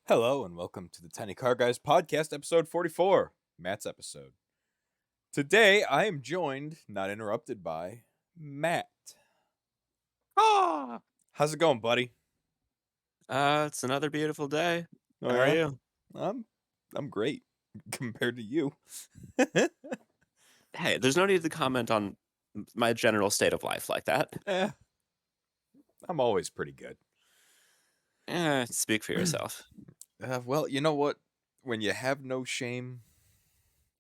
Hello and welcome to the Tiny Car Guys podcast, episode 44, Matt's episode. Today I am joined, not interrupted by, Matt. Ah, How's it going, buddy? it's another beautiful day. Oh How are yeah, you? I'm great compared to you. Hey, there's no need to comment on my general state of life like that. eh, I'm always pretty good. Speak for yourself. Well, you know what? When you have no shame,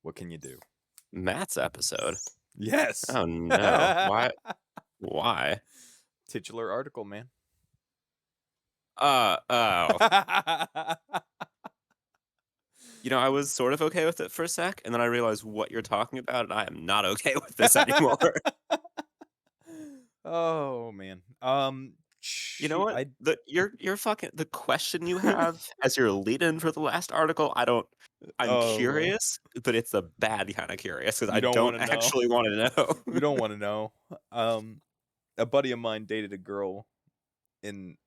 what can you do? Matt's episode. Yes. Oh no. Why? Why? Titular article, man. Oh. I was sort of okay with it for a sec, and then I realized what you're talking about, and I am not okay with this anymore. Oh man. You know what? I You're fucking the question you have as your lead-in for the last article, I'm oh, curious, but it's a bad kind of curious because you I don't want don't to know. actually want to You know. don't want to know. A buddy of mine dated a girl in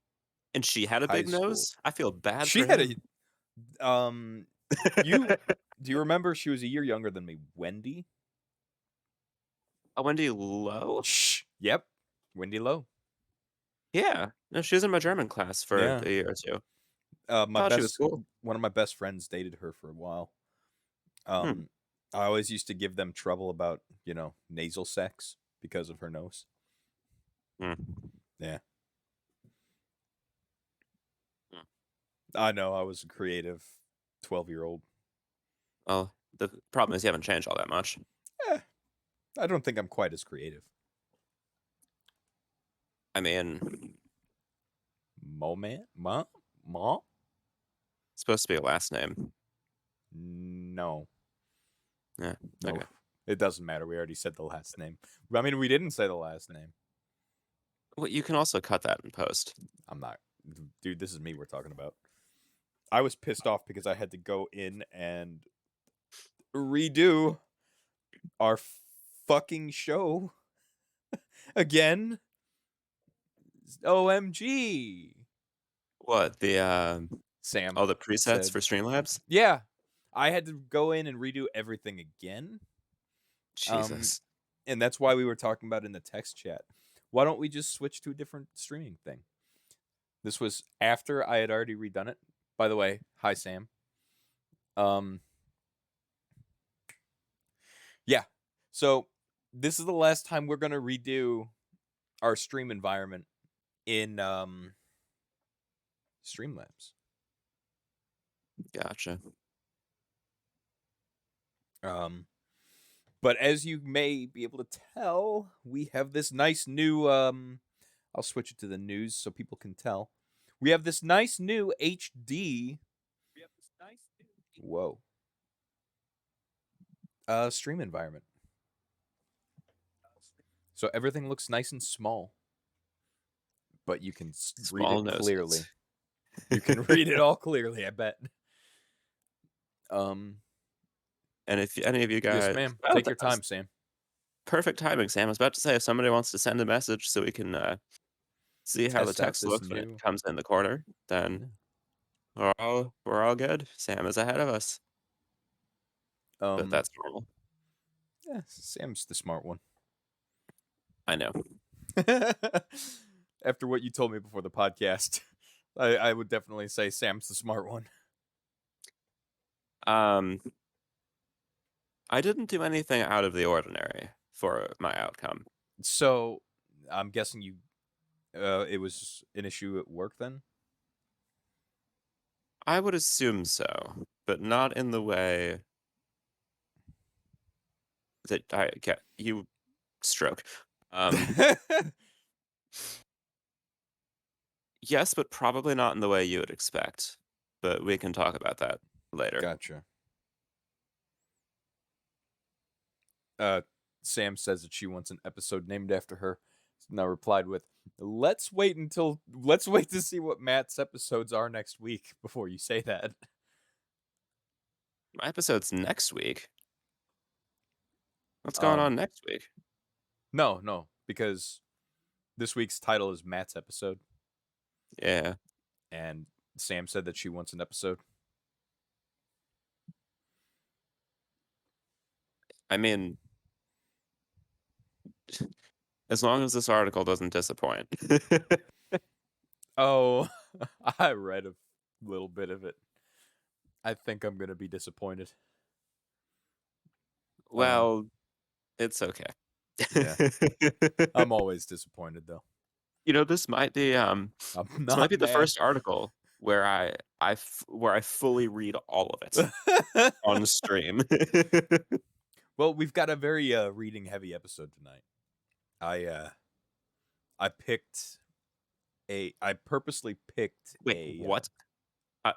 And she had a high big school. nose? I feel bad She for had him. a you do you remember she was a year younger than me, Wendy? A Wendy Lowe? Shh. Yep. Wendy Lowe. Yeah. No, she was in my German class for Yeah. a year or two. My Thought she was best cool. one of my best friends dated her for a while. Hmm. I always used to give them trouble about, nasal sex because of her nose. Hmm. Yeah. Hmm. I know, I was a creative 12-year-old. Well, the problem is you haven't changed all that much. Eh, I don't think I'm quite as creative. I mean, Moment? Ma? it's supposed to be a last name. No. Yeah. No. Okay. It doesn't matter. We already said the last name. I mean, we didn't say the last name. Well, you can also cut that in post. I'm not. Dude, this is me we're talking about. I was pissed off because I had to go in and redo our fucking show again. OMG. What? Sam All the presets said, for Streamlabs? yeah, I had to go in and redo everything again. Um, Jesus. and that's why we were talking about in the text chat. Why don't we just switch to a different streaming thing? This was after I had already redone it. By the way, hi Sam. Yeah. So this is the last time we're gonna redo our stream environment in Streamlabs. Gotcha. But as you may be able to tell, we have this nice new I'll switch it to the news so people can tell. We have this nice new HD whoa stream environment. So everything looks nice and small, but you can read Small it noses. clearly. You can read it all clearly, I bet. And if any of you Yes, guys, ma'am. oh, Take that your was time, Sam. perfect timing, Sam. I was about to say if somebody wants to send a message so we can see how the Test out text this looks when it new. comes in the corner, then we're all good. Sam is ahead of us, but that's normal. Yeah, Sam's the smart one. I know. After what you told me before the podcast, I would definitely say Sam's the smart one. I didn't do anything out of the ordinary for my outcome. So I'm guessing it was an issue at work then? I would assume so, but not in the way that I get you stroke. Yes, but probably not in the way you would expect. But we can talk about that later. Gotcha. Sam says that she wants an episode named after her. Now replied with, let's wait to see what Matt's episodes are next week before you say that. My episode's next week. What's going on next week? No, because this week's title is Matt's episode. Yeah. And Sam said that she wants an episode. I mean, as long as this article doesn't disappoint. Oh, I read a little bit of it. I think I'm going to be disappointed. Well, it's okay. Yeah. I'm always disappointed, though. You know, this might be this might be the first article where I fully read all of it on stream. Well, we've got a very reading heavy episode tonight. I purposely picked Wait, what?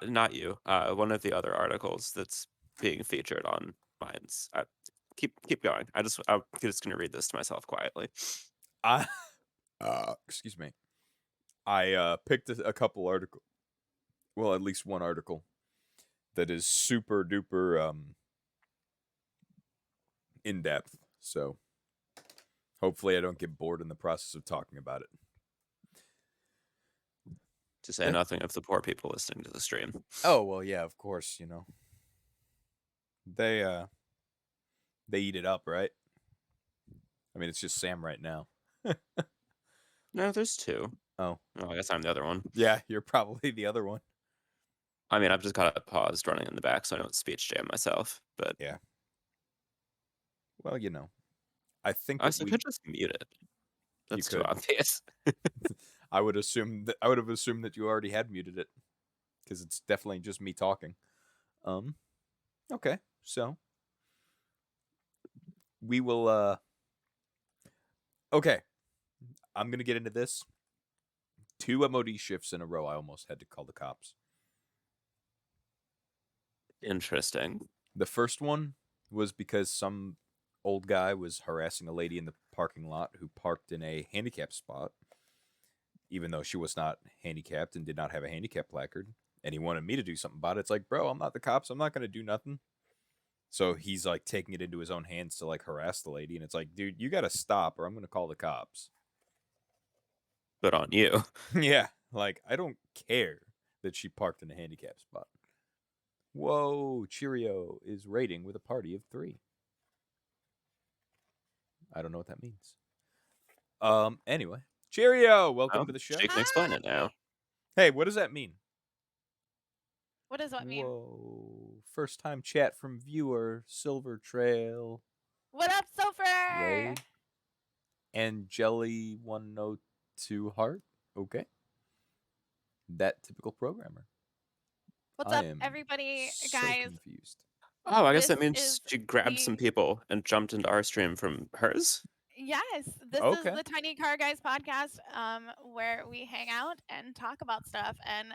Not you. One of the other articles that's being featured on mine's. Keep going. I'm just gonna read this to myself quietly. Excuse me. I picked a couple articles. Well, at least one article that is super duper in depth. So hopefully I don't get bored in the process of talking about it. To say nothing of the poor people listening to the stream. Oh, well, yeah, of course, you know. They eat it up, right? I mean, it's just Sam right now. No, there's two. Oh, I guess I'm the other one. Yeah, you're probably the other one. I mean, I've just got it paused running in the back so I don't speech jam myself, but... Yeah. Well, you know. I think I could just mute it. That's too obvious. I would have assumed that you already had muted it, because it's definitely just me talking. Okay, so we will. Okay, I'm gonna get into this. 2 MOD shifts in a row. I almost had to call the cops. Interesting. The first one was because some old guy was harassing a lady in the parking lot who parked in a handicap spot, even though she was not handicapped and did not have a handicap placard. And he wanted me to do something about it. It's like, bro, I'm not the cops. I'm not going to do nothing. So he's like taking it into his own hands to like harass the lady. And it's like, dude, you got to stop or I'm going to call the cops. But on you. Yeah. Like, I don't care that she parked in a handicap spot. Whoa, Cheerio is raiding with a party of 3. I don't know what that means. Anyway, Cheerio, welcome to the show. She can explain it now. Hey, what does that mean? What does that mean? Whoa, first time chat from viewer Silver Trail. What up, Silver? Ray and Jelly 102 Heart. Okay, that typical programmer. What's up, everybody, guys? Confused. Oh, I guess that means she grabbed some people and jumped into our stream from hers. Yes, this is the Tiny Car Guys podcast, where we hang out and talk about stuff. And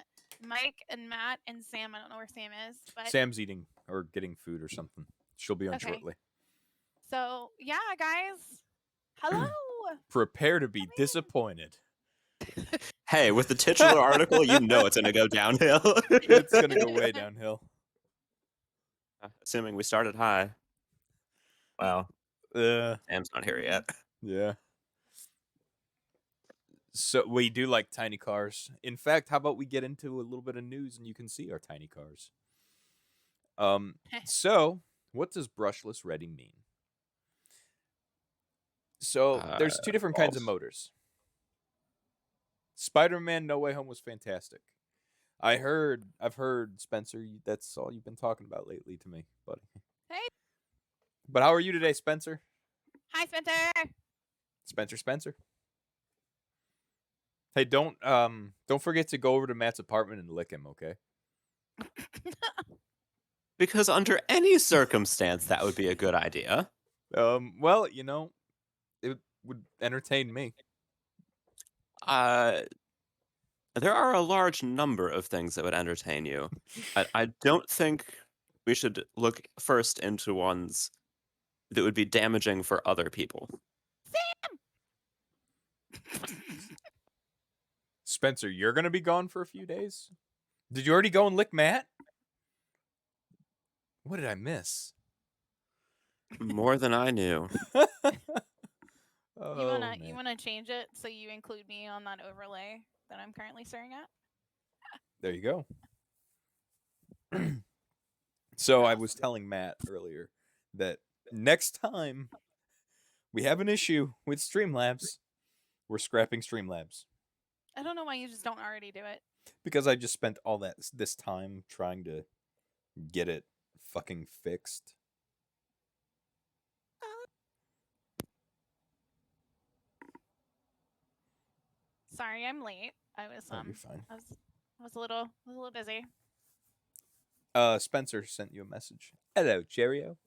Mike and Matt and Sam, I don't know where Sam is, but Sam's eating or getting food or something. She'll be on shortly. So yeah, guys, hello. Prepare to be disappointed. Hey, with the titular article, you know it's gonna go downhill. It's gonna go way downhill. Assuming we started high. Wow. Sam's not here yet. Yeah. So we do like tiny cars. In fact, how about we get into a little bit of news and you can see our tiny cars. So what does brushless ready mean? So there's 2 different kinds of motors. Spider-Man No Way Home was fantastic. I've heard, Spencer, that's all you've been talking about lately to me, buddy. Hey. But how are you today, Spencer? Hi, Spencer. Spencer. Hey, don't forget to go over to Matt's apartment and lick him, okay? Because under any circumstance, that would be a good idea. Well, you know, it would entertain me. There are a large number of things that would entertain you. I don't think we should look first into ones that would be damaging for other people. Sam! Spencer, you're going to be gone for a few days? Did you already go and lick Matt? What did I miss? More than I knew. You wanna change it so you include me on that overlay that I'm currently staring at? There you go. So I was telling Matt earlier that next time we have an issue with Streamlabs, we're scrapping Streamlabs. I don't know why you just don't already do it. Because I just spent all this time trying to get it fucking fixed. Sorry, I'm late. I was Oh, you're fine. I was a little busy. Spencer sent you a message. Hello, Cheerio.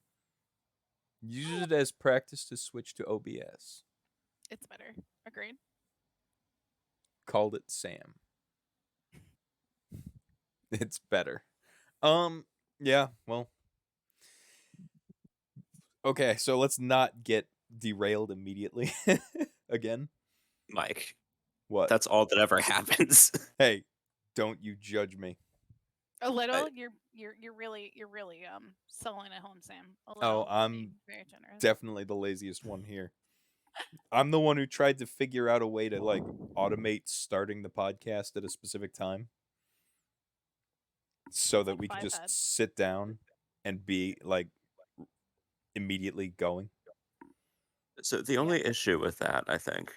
Use it as practice to switch to OBS. It's better. Agreed. Called it Sam. It's better. Yeah, well. Okay, so let's not get derailed immediately again. Mike. What? That's all that ever happens. Hey, don't you judge me. A little. You're really selling it home, Sam. A little. I'm very generous. Definitely the laziest one here. I'm the one who tried to figure out a way to like automate starting the podcast at a specific time so that we could just sit down and be like immediately going. So the only issue with that, I think,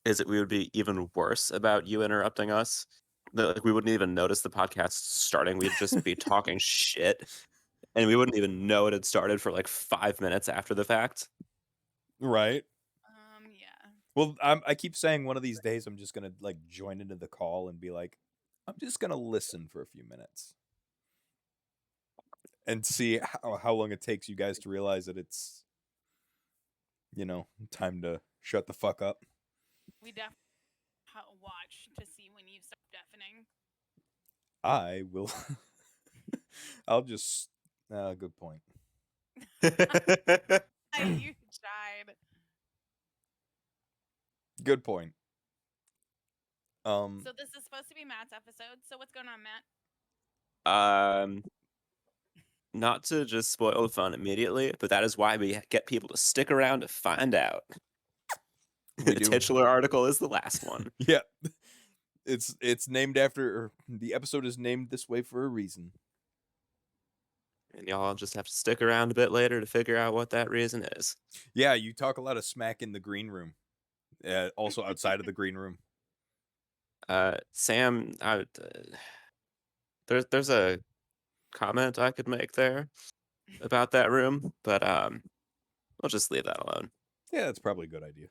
is that we would be even worse about you interrupting us. Like we wouldn't even notice the podcast starting. We'd just be talking shit, and we wouldn't even know it had started for like 5 minutes after the fact. Right. Yeah. Well, I keep saying one of these days I'm just gonna like join into the call and be like, I'm just gonna listen for a few minutes and see how long it takes you guys to realize that it's, time to shut the fuck up. We definitely watch to see when you start deafening. I will. I'll just. Good point. You tried. Good point. So this is supposed to be Matt's episode. So what's going on, Matt? Not to just spoil the fun immediately, but that is why we get people to stick around to find out. The titular article is the last one. Yeah. It's named after, or the episode is named this way for a reason. And y'all just have to stick around a bit later to figure out what that reason is. Yeah, you talk a lot of smack in the green room. Also outside of the green room. Sam, there's a comment I could make there about that room, but we'll just leave that alone. Yeah, that's probably a good idea.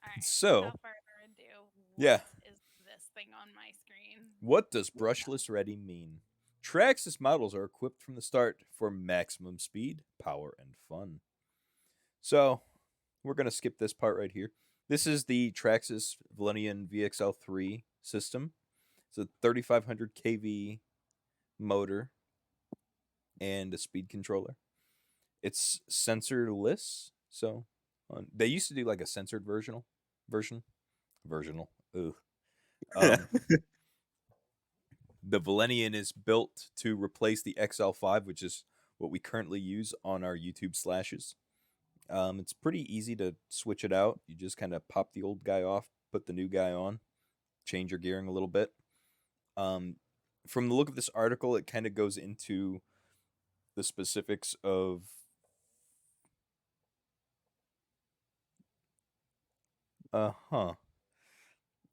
All right, so, without further ado, what is this thing on my screen? What does brushless ready mean? Traxxas models are equipped from the start for maximum speed, power, and fun. So, we're going to skip this part right here. This is the Traxxas Valenian VXL3 system. It's a 3500 kV motor and a speed controller. It's sensorless, so they used to do like a censored version. Ooh. The Valenian is built to replace the XL5, which is what we currently use on our YouTube slashes. It's pretty easy to switch it out. You just kind of pop the old guy off, put the new guy on, change your gearing a little bit. From the look of this article, it kind of goes into the specifics of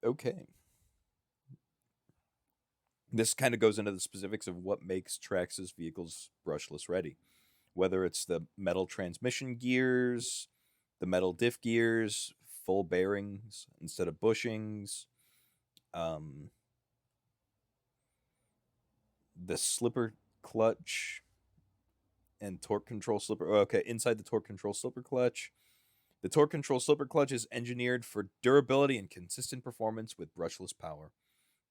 okay. This kind of goes into the specifics of what makes Traxxas vehicles brushless ready. Whether it's the metal transmission gears, the metal diff gears, full bearings instead of bushings, the slipper clutch and torque control slipper. Okay, inside the torque control slipper clutch. The torque control slipper clutch is engineered for durability and consistent performance with brushless power.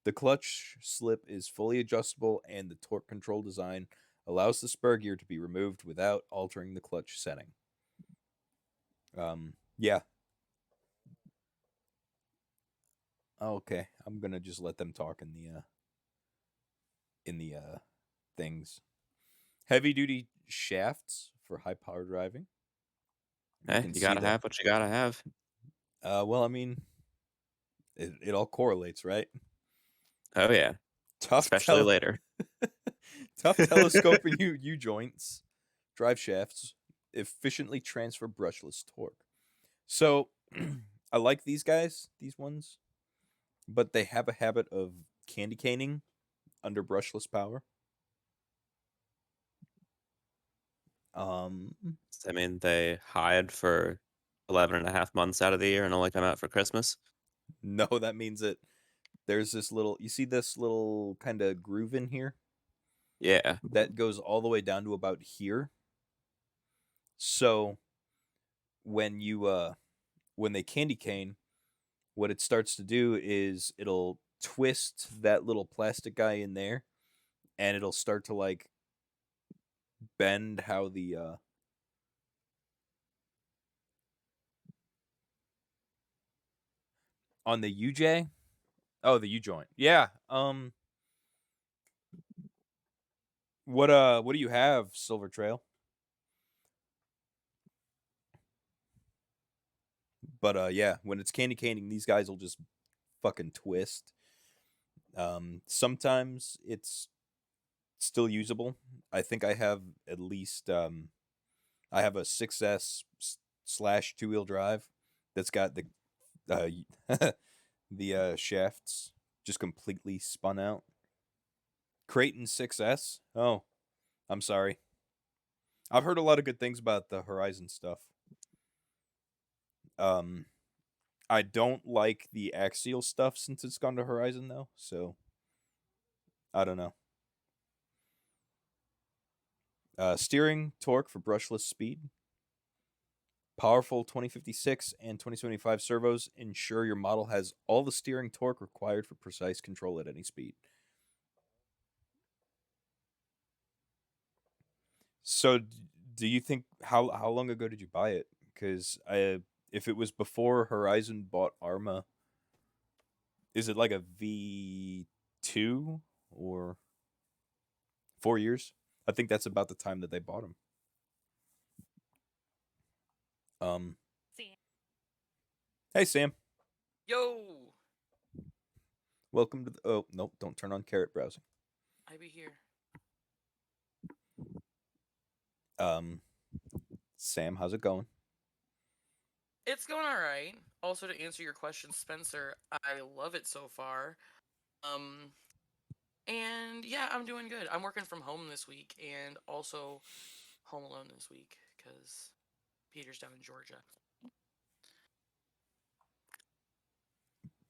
The clutch slip is fully adjustable, and the torque control design allows the spur gear to be removed without altering the clutch setting. Yeah. Okay, I'm gonna just let them talk in the things. Heavy duty shafts for high power driving. You gotta have what you gotta have. Well, I mean, it all correlates, right? Oh yeah, Tough especially later. Tough telescoping U joints, drive shafts, efficiently transfer brushless torque. So I like these guys, these ones, but they have a habit of candy caning under brushless power. I mean, they hide for 11.5 months out of the year and only come out for Christmas. No, that means that there's this little, you see this little kind of groove in here? Yeah. That goes all the way down to about here. So when when they candy cane, what it starts to do is it'll twist that little plastic guy in there, and it'll start to like bend how the on the UJ. Oh, the U joint. Yeah. What do you have, Silver Trail? But yeah, when it's candy caning, these guys will just fucking twist. Sometimes it's still usable. I think I have at least I have a 6S slash 2-wheel drive that's got the shafts just completely spun out. Creighton 6S. Oh, I'm sorry. I've heard a lot of good things about the Horizon stuff. I don't like the Axial stuff since it's gone to Horizon though, so I don't know. Steering torque for brushless speed. Powerful 2056 and 2075 servos ensure your model has all the steering torque required for precise control at any speed. So, do you think how long ago did you buy it? Because if it was before Horizon bought Arma, is it like a V2 or 4 years? I think that's about the time that they bought them. Hey Sam. Yo, Welcome to the. Oh nope! Don't turn on carrot browsing. I be here. Sam, how's it going? It's going all right. Also, to answer your question, Spencer, I love it so far. And yeah, I'm doing good. I'm working from home this week, and also home alone this week because Peter's down in Georgia.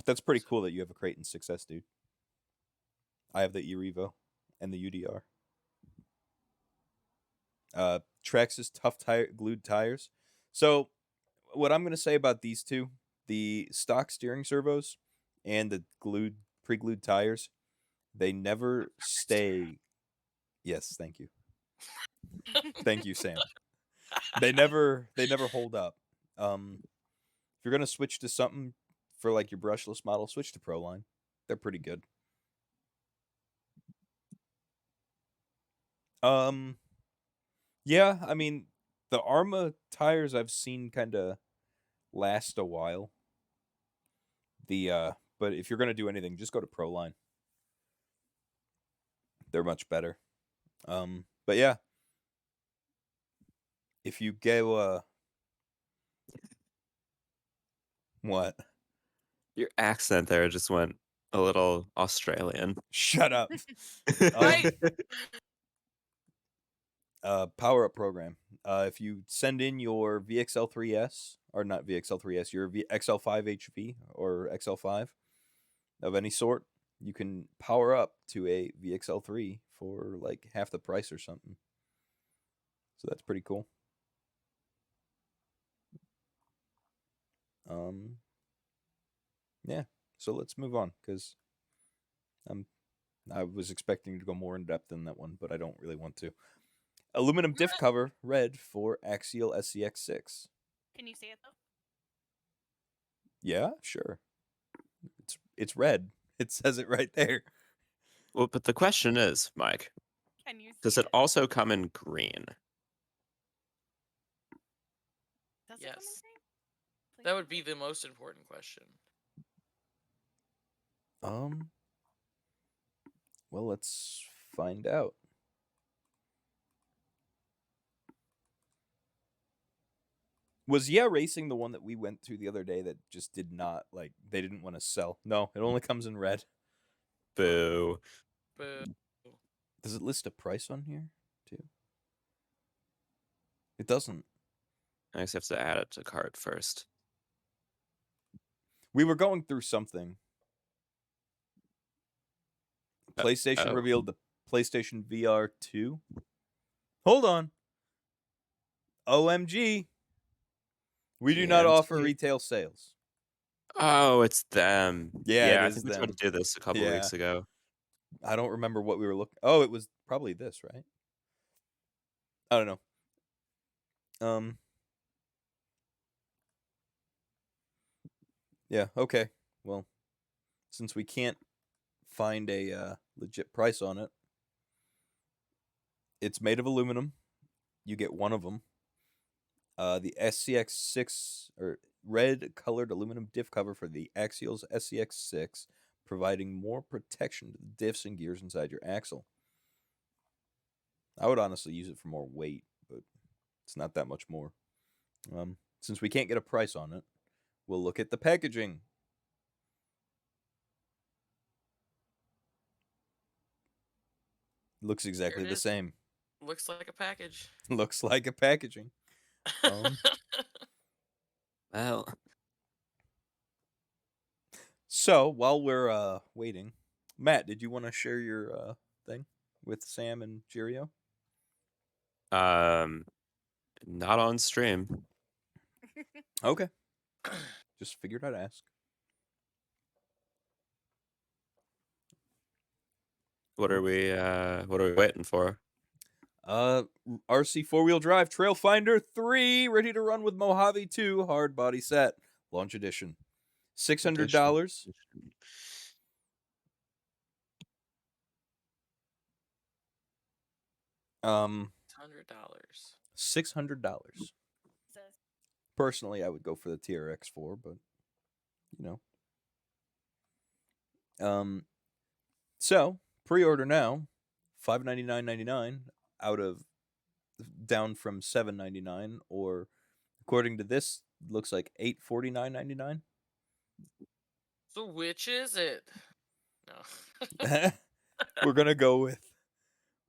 That's pretty cool that you have a Creighton 6S, dude. I have the E-Revo and the UDR. Traxxas tough glued tires. So, what I'm going to say about these two, the stock steering servos and the pre-glued tires, they never stay. Yes, thank you. Thank you, Sam. They never hold up. If you're going to switch to something for like your brushless model, switch to Proline. They're pretty good. Yeah, I mean, the Arma tires I've seen kind of last a while. But if you're gonna do anything, just go to Proline. They're much better. But yeah, if you go, what? Your accent there just went a little Australian. Shut up. Right. Power up program. If you send in your VXL3S or not VXL3S, your XL5HV or XL5 of any sort, you can power up to a VXL3 for like half the price or something. So that's pretty cool. Yeah. So let's move on because I was expecting to go more in depth in that one, but I don't really want to. Aluminum diff cover, red for Axial SCX6. Can you see it though? Yeah, sure. It's red. It says it right there. Well, but the question is, Mike, Can you see does it also come in green? Does it come in Yes. green? Please That tell would me. be the most important question. Well, let's find out. Was Racing the one that we went through the other day that just did not, like, they didn't want to sell? No, it only comes in red. Boo. Boo. Does it list a price on here, too? It doesn't. I just have to add it to cart first. We were going through something. PlayStation oh. revealed the PlayStation VR 2. Hold on. OMG. We do not offer retail sales. Oh, it's them. Yeah, it I is think we them. tried to do this a couple weeks ago. I don't remember what we were looking. Oh, it was probably this, right? I don't know. Yeah, okay. Well, since we can't find a legit price on it, it's made of aluminum. You get one of them. The SCX6 or red colored aluminum diff cover for the Axial's SCX6, providing more protection to the diffs and gears inside your axle. I would honestly use it for more weight, but it's not that much more. Since we can't get a price on it, we'll look at the packaging. Looks exactly the same. Looks like a package. Looks like a packaging. Well, so while we're waiting, Matt, did you want to share your thing with Sam and Cheerio? not on stream. Okay. Just figured I'd ask. What are we waiting for? RC 4-wheel drive Trailfinder 3 ready to run with Mojave 2 hard body set launch edition. $600. $600. $600. Personally, I would go for the TRX4, but you know. So pre-order now, $599.99 down from $799, or according to this, looks like $849.99. So which is it? No. We're gonna go with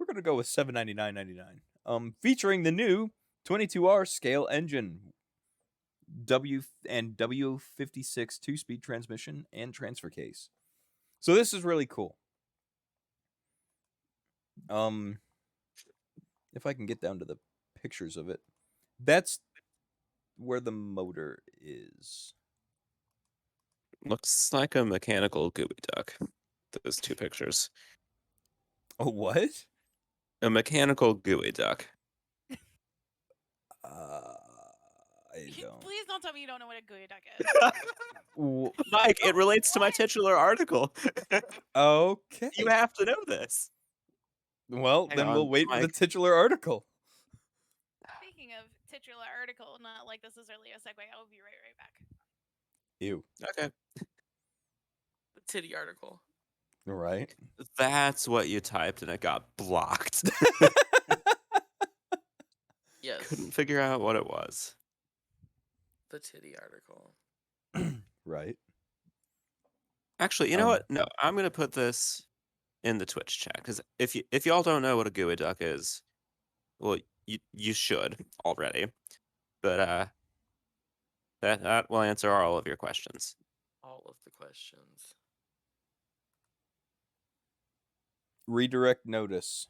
$799.99. Featuring the new 22R scale engine, W56 2-speed transmission and transfer case. So this is really cool. If I can get down to the pictures of it, that's where the motor is. Looks like a mechanical gooey duck. Those two pictures. Oh, what? A mechanical gooey duck. Please don't tell me you don't know what a gooey duck is. Mike, it relates to my titular article. Okay. You have to know this. Well, then we'll wait for the titular article. Speaking of titular article, not like this is really a segue. I will be right back. Ew. Okay. The titty article. Right. That's what you typed and it got blocked. Yes. Couldn't figure out what it was. The titty article. Right. Actually, you know what? No, I'm gonna put this in the Twitch chat, because if y'all don't know what a gooey duck is, well, you should already. But that will answer all of your questions. All of the questions. Redirect notice.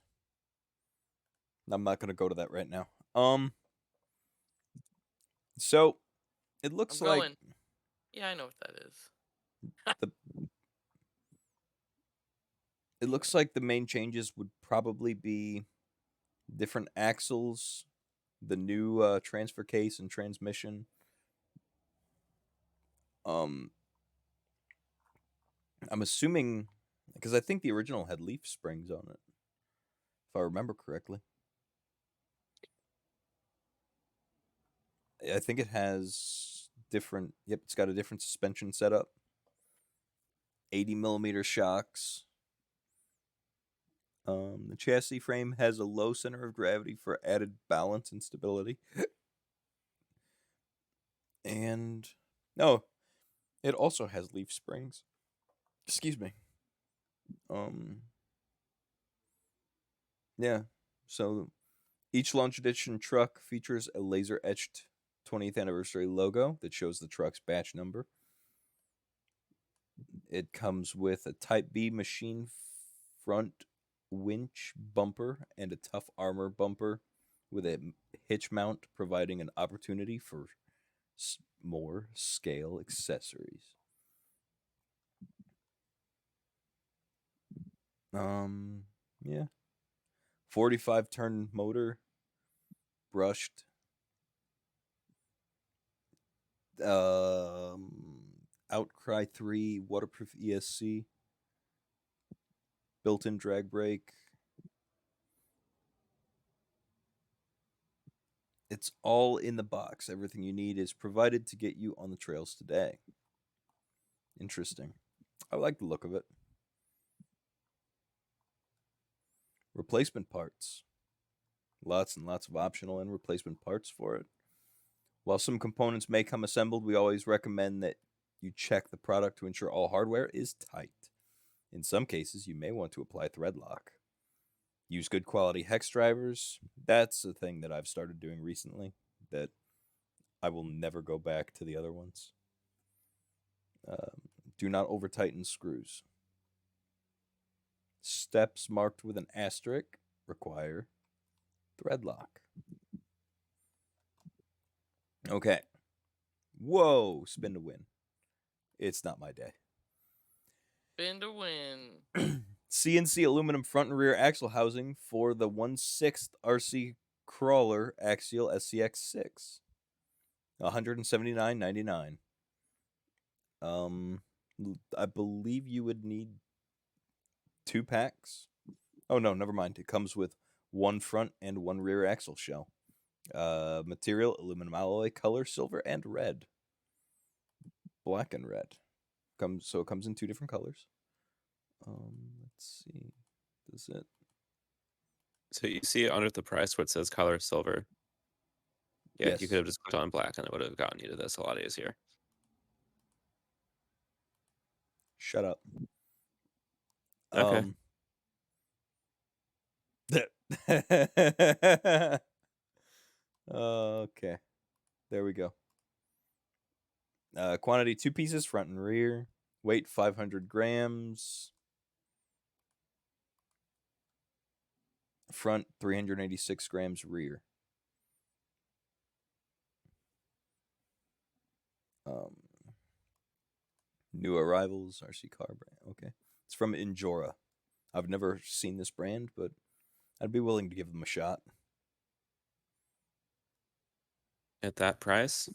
I'm not gonna go to that right now. So it looks like yeah, I know what that is. It looks like the main changes would probably be different axles, the new transfer case and transmission. I'm assuming, because I think the original had leaf springs on it, if I remember correctly. I think it has different. Yep, it's got a different suspension setup. 80mm shocks. The chassis frame has a low center of gravity for added balance and stability. And no, it also has leaf springs. Excuse me. Yeah. So each launch edition truck features a laser etched 20th anniversary logo that shows the truck's batch number. It comes with a Type B machine front winch bumper and a tough armor bumper with a hitch mount, providing an opportunity for more scale accessories. Yeah. 45 turn motor, brushed. Outcry 3 waterproof ESC, built-in drag brake. It's all in the box. Everything you need is provided to get you on the trails today. Interesting. I like the look of it. Replacement parts. Lots and lots of optional and replacement parts for it. While some components may come assembled, we always recommend that you check the product to ensure all hardware is tight. In some cases, you may want to apply thread lock. Use good quality hex drivers. That's a thing that I've started doing recently that I will never go back to the other ones. Do not over tighten screws. Steps marked with an asterisk require thread lock. Okay. Whoa, spin to win. It's not my day. Spin to win. CNC aluminum front and rear axle housing for the 1/6 RC crawler Axial SCX6. $179.99. I believe you would need 2 packs. Oh no, never mind. It comes with 1 front and 1 rear axle shell. Material aluminum alloy, color silver and red. Black and red. So it comes in 2 different colors. Let's see. Does it? So you see under the price where it says color silver. Yeah, Yes. you could have just clicked on black and it would have gotten you to this a lot easier. Shut up. Okay. Okay. There we go. Quantity 2 pieces, front and rear. Weight 500 grams. Front 386 grams, rear. New arrivals, RC car brand. Okay. It's from Injora. I've never seen this brand, but I'd be willing to give them a shot. At that price?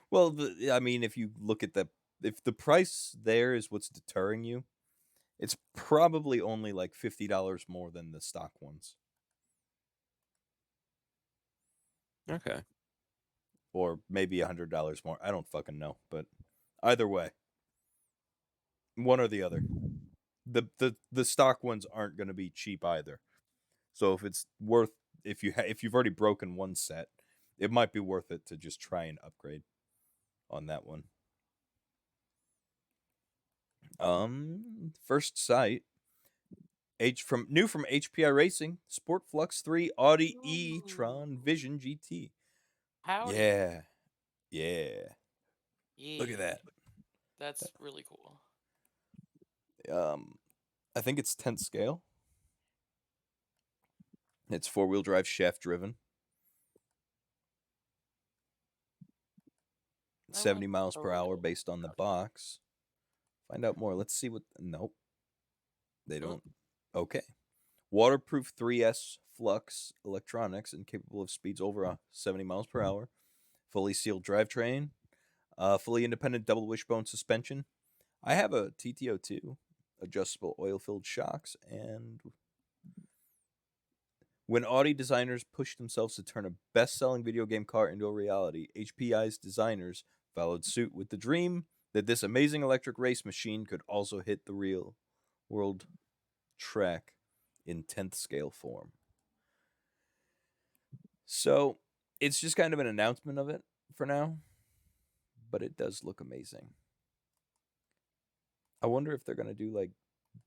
Well, I mean, if you look at if the price there is what's deterring you, it's probably only like $50 more than the stock ones. Okay. Or maybe $100 more. I don't fucking know, but either way, one or the other. The stock ones aren't going to be cheap either. So if it's worth if you've already broken one set, it might be worth it to just try and upgrade on that one. First sight. New from HPI Racing, Sport Flux 3 Audi E Tron Vision GT. Howdy. Yeah. Look at that. That's really cool. I think it's 10th scale. It's 4-wheel drive, shaft driven. 70 miles per hour based on the box. Find out more. Let's see what. Nope. They don't. Okay. Waterproof 3S Flux electronics and capable of speeds over 70 miles per hour. Fully sealed drivetrain. Fully independent double wishbone suspension. I have a TTO2. Adjustable oil-filled shocks. And when Audi designers pushed themselves to turn a best-selling video game car into a reality, HPI's designers followed suit with the dream that this amazing electric race machine could also hit the real world track. in 10th scale form. So it's just kind of an announcement of it for now, but it does look amazing. I wonder if they're going to do like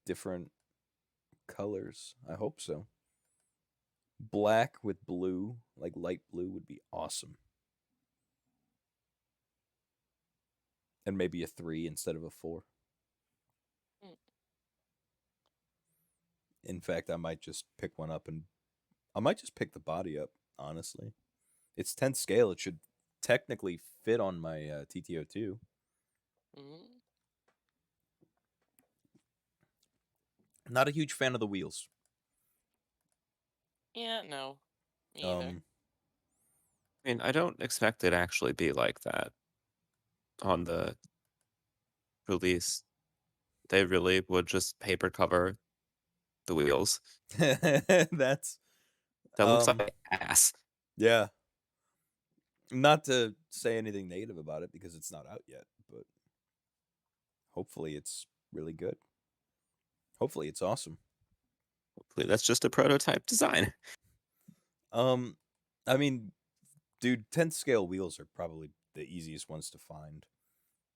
different colors. I hope so. Black with blue, like light blue, would be awesome. And maybe a 3 instead of a 4. In fact, I might just pick one up and I might just pick the body up, honestly. It's 10th scale. It should technically fit on my TTO2. Not a huge fan of the wheels. Yeah, no. Me either. I mean, I don't expect it to actually be like that on the release. They really would just paper cover the wheels. That's That looks like ass. Yeah. Not to say anything negative about it because it's not out yet, but hopefully it's really good. Hopefully it's awesome. Hopefully that's just a prototype design. I mean, dude, 10th scale wheels are probably the easiest ones to find.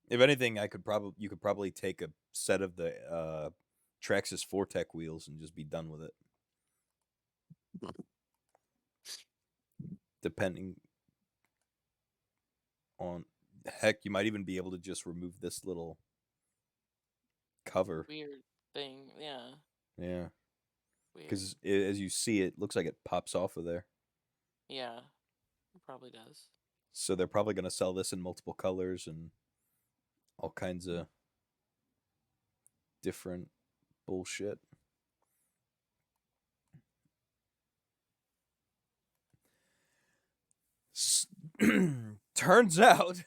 If anything, you could probably take a set of the Traxxas 4-Tech wheels and just be done with it. Depending on, heck, you might even be able to just remove this little cover. Weird thing, yeah. Yeah. Weird. Because as you see, it looks like it pops off of there. Yeah, it probably does. So they're probably going to sell this in multiple colors and all kinds of different bullshit. Turns out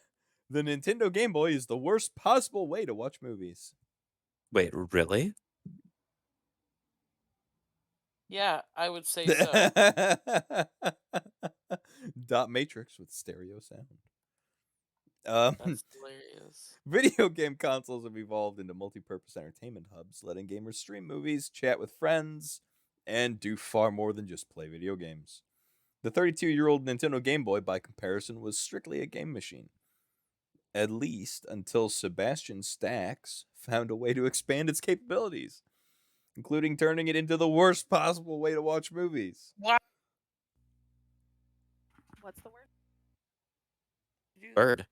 the Nintendo Game Boy is the worst possible way to watch movies. Wait, really? Yeah, I would say so. Dot Matrix with stereo sound. That's hilarious. Video game consoles have evolved into multi-purpose entertainment hubs, letting gamers stream movies, chat with friends, and do far more than just play video games. The 32-year-old Nintendo Game Boy, by comparison, was strictly a game machine. At least until Sebastian Stax found a way to expand its capabilities, including turning it into the worst possible way to watch movies. What? What's the word? Bird.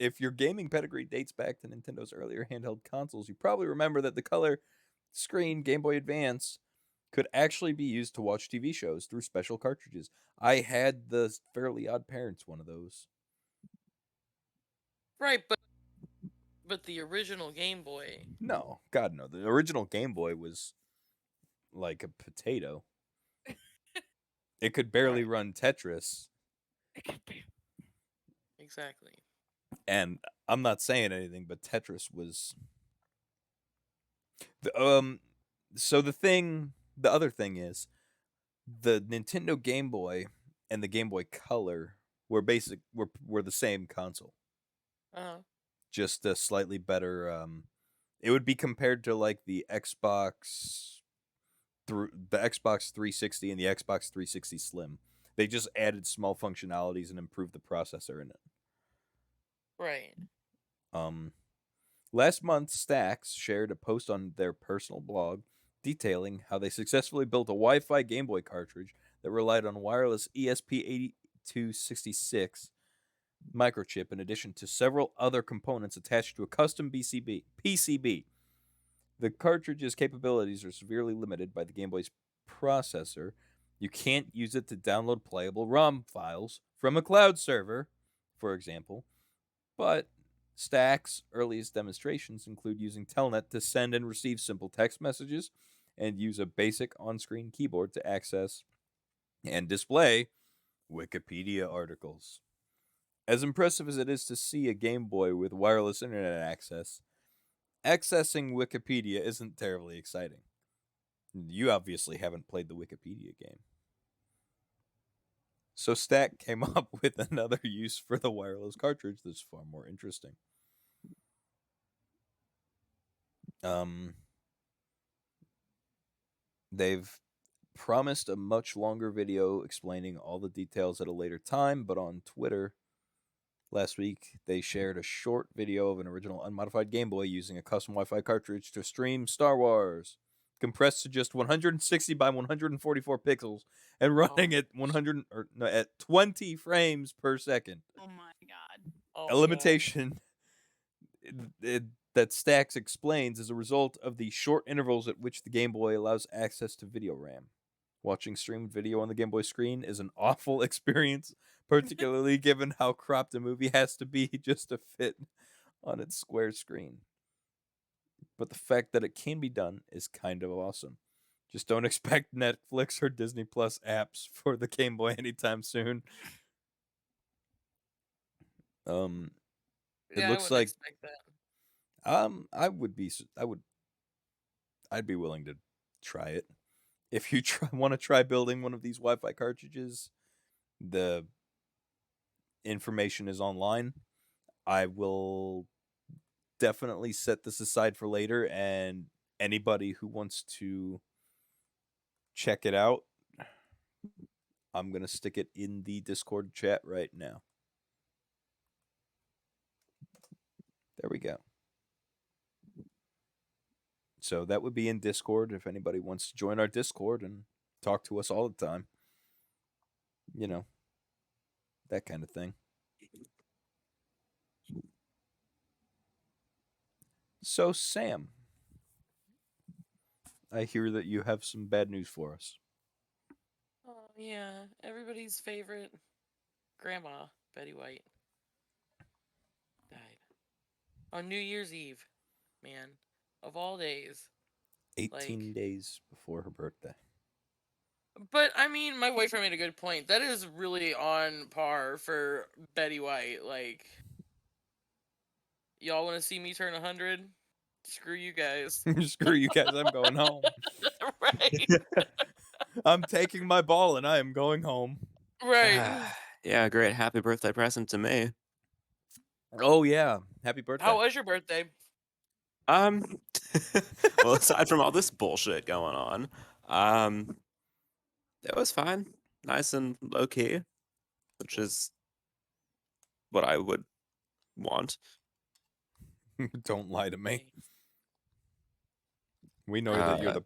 If your gaming pedigree dates back to Nintendo's earlier handheld consoles, you probably remember that the color screen Game Boy Advance could actually be used to watch TV shows through special cartridges. I had the Fairly Odd Parents one of those. Right, but the original Game Boy. No, God no. The original Game Boy was like a potato. It could barely run Tetris. Exactly. And I'm not saying anything, but Tetris was so the other thing is the Nintendo Game Boy and the Game Boy Color were the same console. Just a slightly better it would be compared to like the Xbox 360 and the Xbox 360 Slim. They just added small functionalities and improved the processor in it. Right. Last month, Stax shared a post on their personal blog detailing how they successfully built a Wi-Fi Game Boy cartridge that relied on wireless ESP8266 microchip in addition to several other components attached to a custom PCB. The cartridge's capabilities are severely limited by the Game Boy's processor. You can't use it to download playable ROM files from a cloud server, for example, but Stack's earliest demonstrations include using Telnet to send and receive simple text messages and use a basic on-screen keyboard to access and display Wikipedia articles. As impressive as it is to see a Game Boy with wireless internet access, accessing Wikipedia isn't terribly exciting. You obviously haven't played the Wikipedia game. So Stack came up with another use for the wireless cartridge that's far more interesting. They've promised a much longer video explaining all the details at a later time, but on Twitter last week they shared a short video of an original unmodified Game Boy using a custom Wi-Fi cartridge to stream Star Wars, compressed to just 160 by 144 pixels and running at 20 frames per second. Oh my god. Oh A my limitation that Stax explains is a result of the short intervals at which the Game Boy allows access to video RAM. Watching streamed video on the Game Boy screen is an awful experience, particularly given how cropped a movie has to be just to fit on its square screen. But the fact that it can be done is kind of awesome. Just don't expect Netflix or Disney Plus apps for the Game Boy anytime soon. It Yeah, looks I like wouldn't expect that. I'd be willing to try it. If you want to try building one of these Wi-Fi cartridges, the information is online. I will definitely set this aside for later, and anybody who wants to check it out, I'm going to stick it in the Discord chat right now. There we go. So that would be in Discord if anybody wants to join our Discord and talk to us all the time. You know, that kind of thing. So, Sam, I hear that you have some bad news for us. Oh yeah, everybody's favorite grandma, Betty White, died on New Year's Eve. Man, of all days. 18 days before her birthday. But I mean, my boyfriend made a good point. That is really on par for Betty White. Like, y'all want to see me turn 100? Screw you guys. Screw you guys, I'm going home. Right. I'm taking my ball and I am going home. Right. Yeah, great. Happy birthday present to me. Oh yeah, happy birthday. How was your birthday? Well, aside from all this bullshit going on, it was fine. Nice and low key, which is what I would want. Don't lie to me. We know that you're the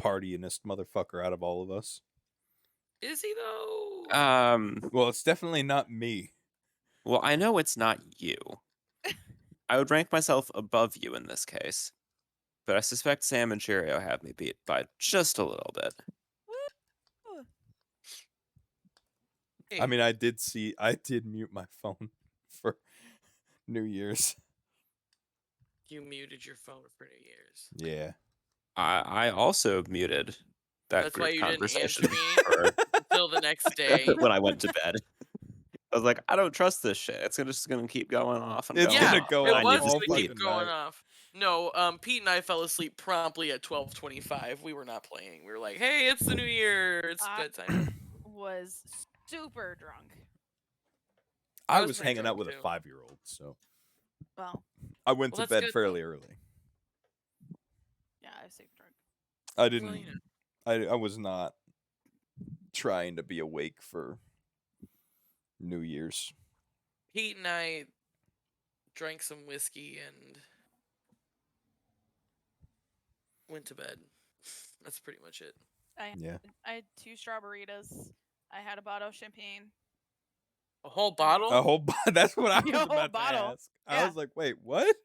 partyinest motherfucker out of all of us. Is he though? Well, it's definitely not me. Well, I know it's not you. I would rank myself above you in this case, but I suspect Sam and Cheerio have me beat by just a little bit. I mean, I did mute my phone for New Year's. You muted your phone for New Year's. Yeah. I also muted that That's group why you didn't conversation answer me until the next day. when I went to bed. I was like, I don't trust this shit. It's just gonna keep going off and It's going gonna off. go it off was all gonna keep fucking going night. off. No, Pete and I fell asleep promptly at 12:25. We were not playing. We were like, "Hey, it's the new year. It's bedtime." Was super drunk. I was was pretty hanging out drunk, with a too. 5-year-old, so Well, I went Well, to that's bed good, fairly though. early. yeah, I was super drunk. I Well, didn't. you know. I was not trying to be awake for New Year's. Pete and I drank some whiskey and went to bed. That's pretty much it. Yeah. I had 2 strawberries. I had a bottle of champagne. A whole bottle? A whole that's what I was A whole about bottle. to ask. I Yeah. was like, wait, what?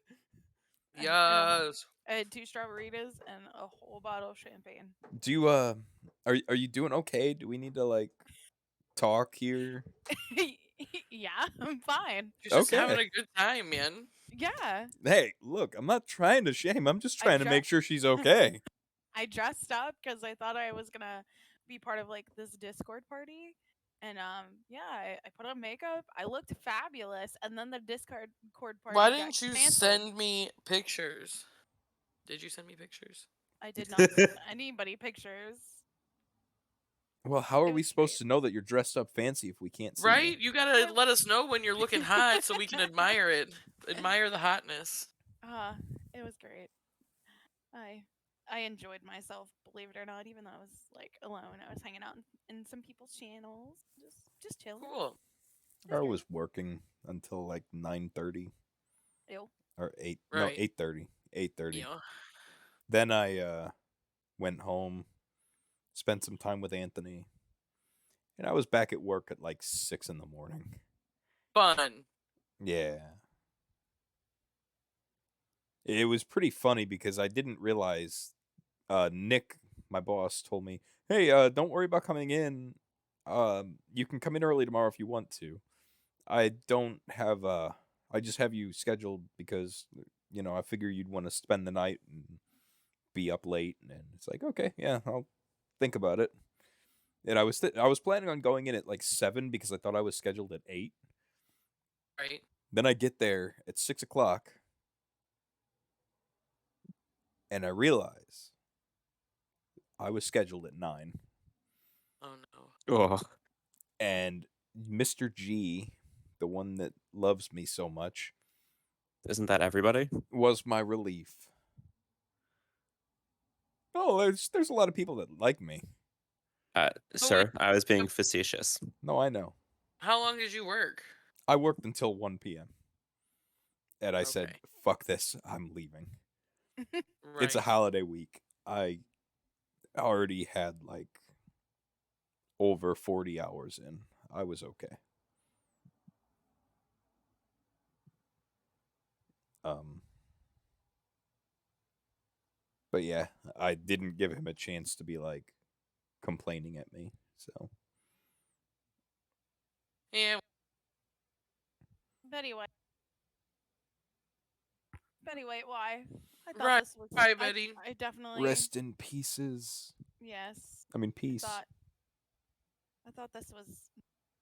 Yes. I had 2 strawberries and a whole bottle of champagne. Do you are you doing okay? Do we need to like talk here? Yeah, I'm fine. You're just Okay. having a good time, man. Yeah, Hey, look, I'm not trying to shame. I'm just I trying to try- make sure she's okay. I dressed up because I thought I was gonna be part of like this Discord party, and yeah, I put on makeup. I looked fabulous, and then the Discord party. Why got didn't you canceled. send me pictures? Did you send me pictures? I did not send anybody pictures. Well, how are It we was supposed to know that you're dressed up fancy if we can't see Right? you? You gotta let us know when you're looking hot so we can admire it. Admire the hotness. It was great. I I enjoyed myself, believe it or not, even though I was like alone. I was hanging out in some people's channels, just chilling. Cool. I was working until like 9:30 Ew. or 8. No, Right. 8:30. 8:30. Yeah. Then I went home, spent some time with Anthony, and I was back at work at like 6 in the morning. Fun. Yeah. It was pretty funny because I didn't realize Nick, my boss, told me, "Hey, don't worry about coming in. You can come in early tomorrow if you want to. I don't have I just have you scheduled because I figure you'd want to spend the night and be up late." And it's like, "Okay, yeah, I'll think about it." And I was planning on going in at like 7 because I thought I was scheduled at 8. Right. Then I get there at 6 o'clock and I realize I was scheduled at 9. Oh no. Oh, And Mr. G, the one that loves me so much, isn't that everybody? was my relief. Oh, there's a lot of people that like me. Sir, I was being facetious. No, I know. How long did you work? I worked until 1 p.m. And I said, Okay. "Fuck this, I'm leaving." Right. It's a holiday week. I already had like over 40 hours in. I was okay. But yeah, I didn't give him a chance to be like complaining at me. So Yeah. Betty White. Betty White, why? I thought Right. this was. Bye, Betty. I definitely. rest in pieces. Yes. I mean, peace. I thought this was.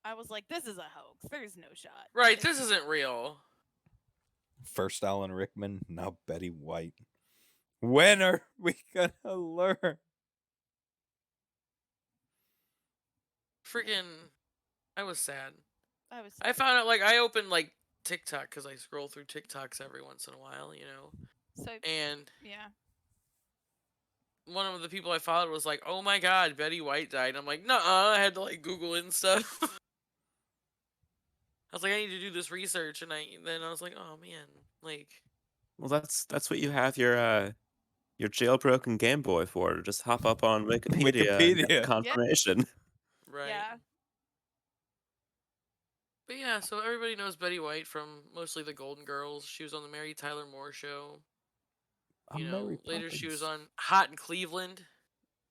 I was like, this is a hoax. There's no shot. Right. It's This not. isn't real. First Alan Rickman, now Betty White. When are we gonna learn? Freaking. I was sad. I was. I found out, like, I opened, like, TikTok because I scroll through TikToks every once in a while, So And yeah. one of the people I followed was like, "Oh my God, Betty White died." I'm like, "Nuh-uh." I had to like Google it and stuff. I was like, I need to do this research, and then I was like, oh man, like, Well, that's what you have your jailbroken Game Boy for, to just hop up on Wikipedia and get the Wikipedia. confirmation. right. Yeah. But yeah, so everybody knows Betty White from mostly the Golden Girls. She was on the Mary Tyler Moore Show. I'm Mary Later she was Poppins. on Hot in Cleveland.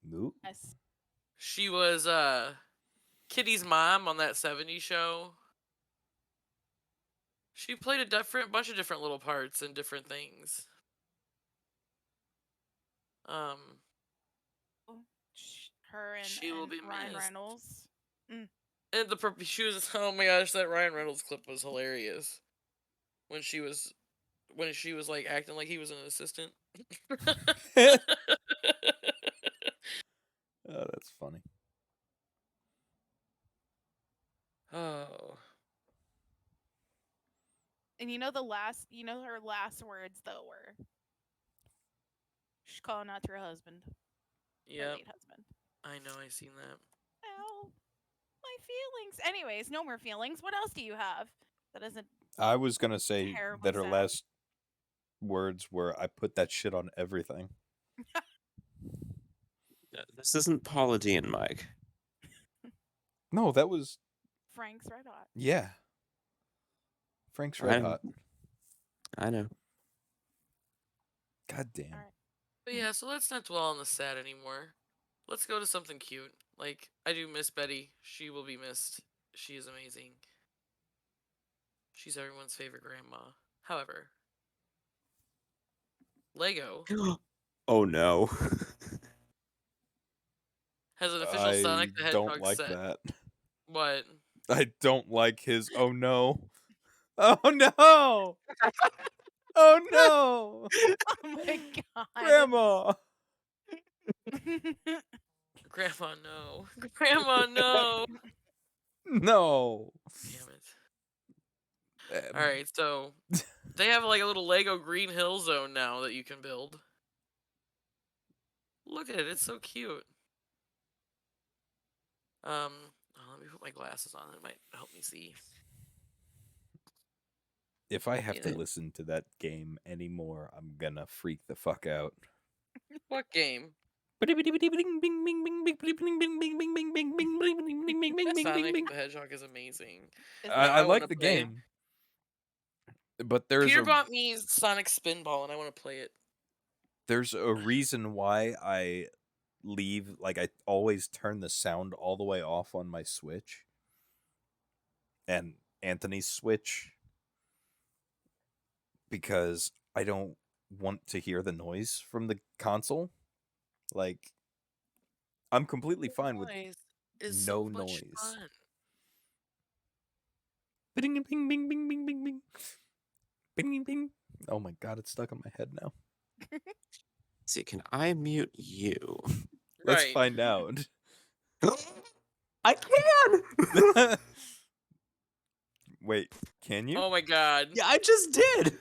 Nope. Yes. She was Kitty's mom on that '70s show. She played a bunch of different little parts in different things. Her and, She will be Ryan missed. Reynolds. And she was, oh my gosh, that Ryan Reynolds clip was hilarious. When she was like acting like he was an assistant. Oh, that's funny. Oh. And her last words though were, she's calling out to her husband. Her Yep. late husband. I know, I seen that. Ow. My feelings. Anyways, no more feelings. What else do you have that isn't I was gonna say terribly that her sad? last words were, "I put that shit on everything." This isn't Paula Dean, Mike. No, that was Frank's Red Hot. yeah. Frank's Red Hot. I know. God damn. All right. But yeah, so let's not dwell on the sad anymore. Let's go to something cute. Like, I do miss Betty. She will be missed. She is amazing. She's everyone's favorite grandma. However, Lego Oh no. has an official I Sonic the don't Hedgehog like set. that. What? I don't like his. Oh no. Oh no. Oh no. Oh my god. Grandma. Grandma, no. Grandma, no. No. Damn it. Alright, so they have like a little Lego Green Hill Zone now that you can build. Look at it. It's so cute. Let me put my glasses on. It might help me see. If I have to Yeah. listen to that game anymore, I'm gonna freak the fuck out. What game? Sonic the Hedgehog is amazing. Is I, that I I wanna like the play. game, but there's Peter a bought me Sonic Spinball, and I want to play it. there's a reason why I leave. Like I always turn the sound all the way off on my Switch and Anthony's Switch because I don't want to hear the noise from the console. Like I'm completely fine with Noise is no so much noise. fun. Bing, bing, bing, bing, bing, bing, bing. Bing, bing. Oh my god, it's stuck on my head now. See, can I mute you? Let's Right. find out. I can. Wait, can you? Oh my god. Yeah, I just did.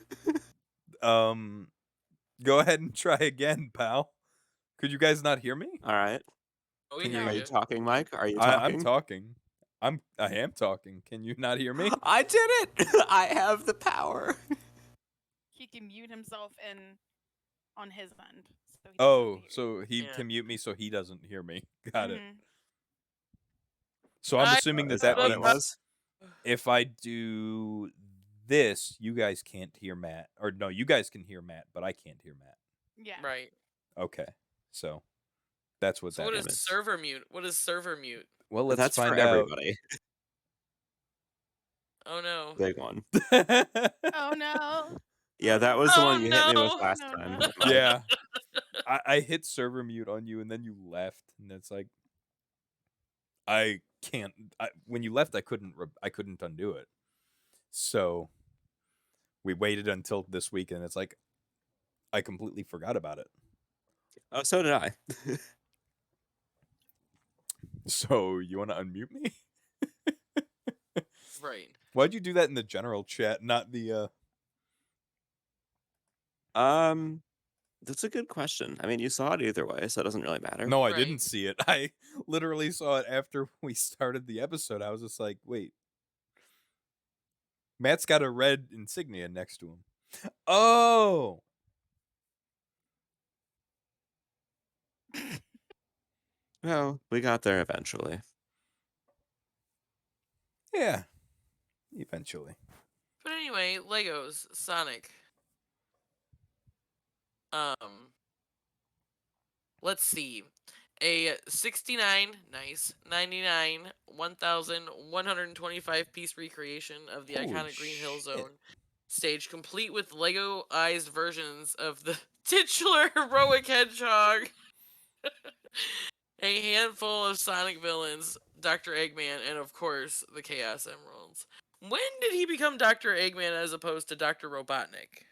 Go ahead and try again, pal. Could you guys not hear me? All right. Oh, we Can hear Are you- you you. talking, Mike? Are you I'm talking? talking. I am talking. Can you not hear me? I did it. I have the power. he can mute himself in on his end? So he doesn't Oh, hear you. so he Yeah. can mute me so he doesn't hear me. Got it. Mhm. So I'm I- assuming Is that that what it means was? if I do this, you guys can't hear Matt. Or no, you guys can hear Matt, but I can't hear Matt. Yeah. Right. Okay. So that's what So that what means. is server mute? What is server mute? Well, let's That's find for out. everybody. Oh no. Big one. Oh no. Yeah, that was the Oh, one you hit me with no. last No, time. no. Mike. Yeah. I hit server mute on you and then you left and it's like I can't when you left I couldn't undo it. So we waited until this week and it's like I completely forgot about it. Oh, so did I. So you want to unmute me? Right. Why'd you do that in the general chat, not the That's a good question. I mean, you saw it either way, so it doesn't really matter. No, I Right. didn't see it. I literally saw it after we started the episode. I was just like, wait. Matt's got a red insignia next to him. Oh. Well, we got there eventually. Yeah. Eventually. But anyway, Legos, Sonic. Let's see. A 69, nice, 99, 1,125 piece recreation of the Holy iconic Green Hill shit. Zone stage, complete with Lego-ized versions of the titular heroic hedgehog, a handful of Sonic villains, Dr. Eggman, and of course, the Chaos Emeralds. When did he become Dr. Eggman as opposed to Dr. Robotnik?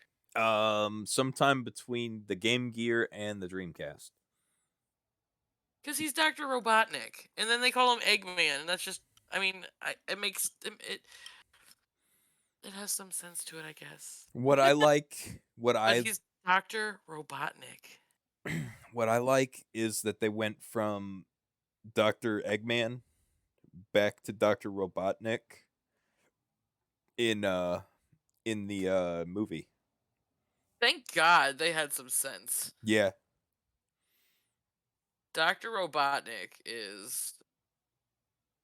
Sometime between the Game Gear and the Dreamcast. Because he's Dr. Robotnik, and then they call him Eggman, and that's just, I mean, it makes it has some sense to it, I guess. What I like, But he's Dr. Robotnik. what I like is that they went from Dr. Eggman back to Dr. Robotnik in the movie. Thank God they had some sense. Yeah. Dr. Robotnik is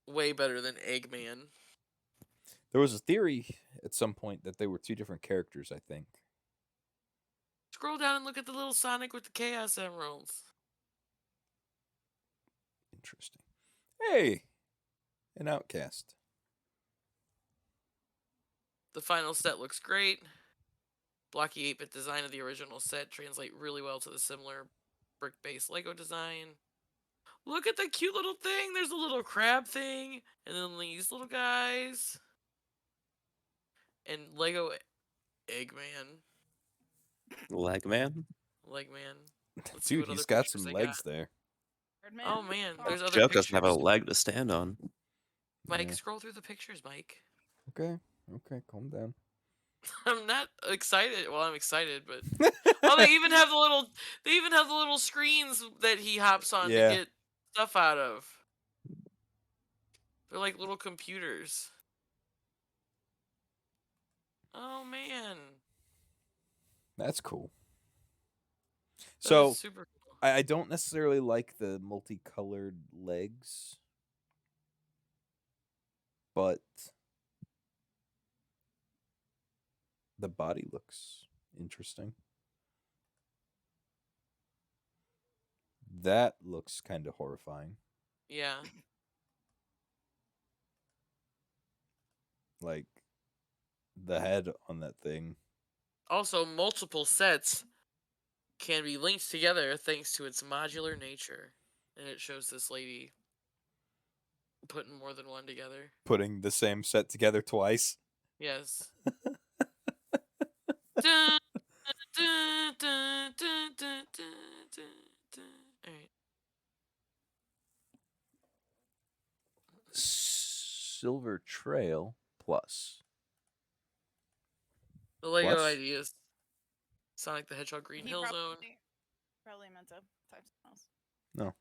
way better than Eggman. There was a theory at some point that they were two different characters, I think. Scroll down and look at the little Sonic with the Chaos Emeralds. Interesting. Hey, an outcast. The final set looks great. Blocky 8-bit design of the original set translate really well to the similar brick-based Lego design. Look at the cute little thing. There's a little crab thing. And then these little guys. And Lego Eggman. Legman? Legman. Let's see Dude, what he's other got pictures some they legs there. Birdman? Oh man, there's other Joke pictures. doesn't have a leg to stand on. Mike, Yeah. scroll through the pictures, Mike. Okay, calm down. I'm not excited. Well, I'm excited, but oh, they even have the little screens that he hops on Yeah. to get stuff out of. They're like little computers. Oh man, That's cool. that So is super cool. I don't necessarily like the multicolored legs, but the body looks interesting. That looks kind of horrifying. Yeah. Like the head on that thing. Also, multiple sets can be linked together thanks to its modular nature, and it shows this lady putting more than one together. Putting the same set together twice. Yes. Dun, dun, dun, dun, dun, dun, dun. All right. Silver Trail Plus. The Lego Plus? ideas. Sonic the Hedgehog Green He Hill Zone. probably meant to type something else. No.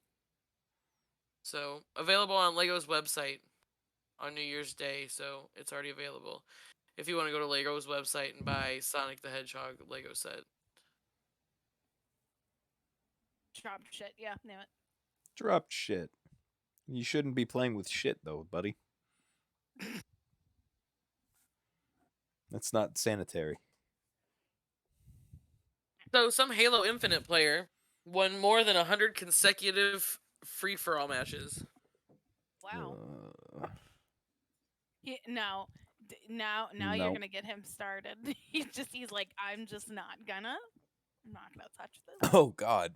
So, available on Lego's website on New Year's Day, so it's already available. If you want to go to Lego's website and buy Sonic the Hedgehog Lego set. Drop shit. Yeah, knew it. Drop shit. You shouldn't be playing with shit, though, buddy. That's not sanitary. So, some Halo Infinite player won more than 100 consecutive free-for-all matches. Wow. Uh, Now No. you're gonna get him started. He's like, I'm not gonna touch this. oh, God.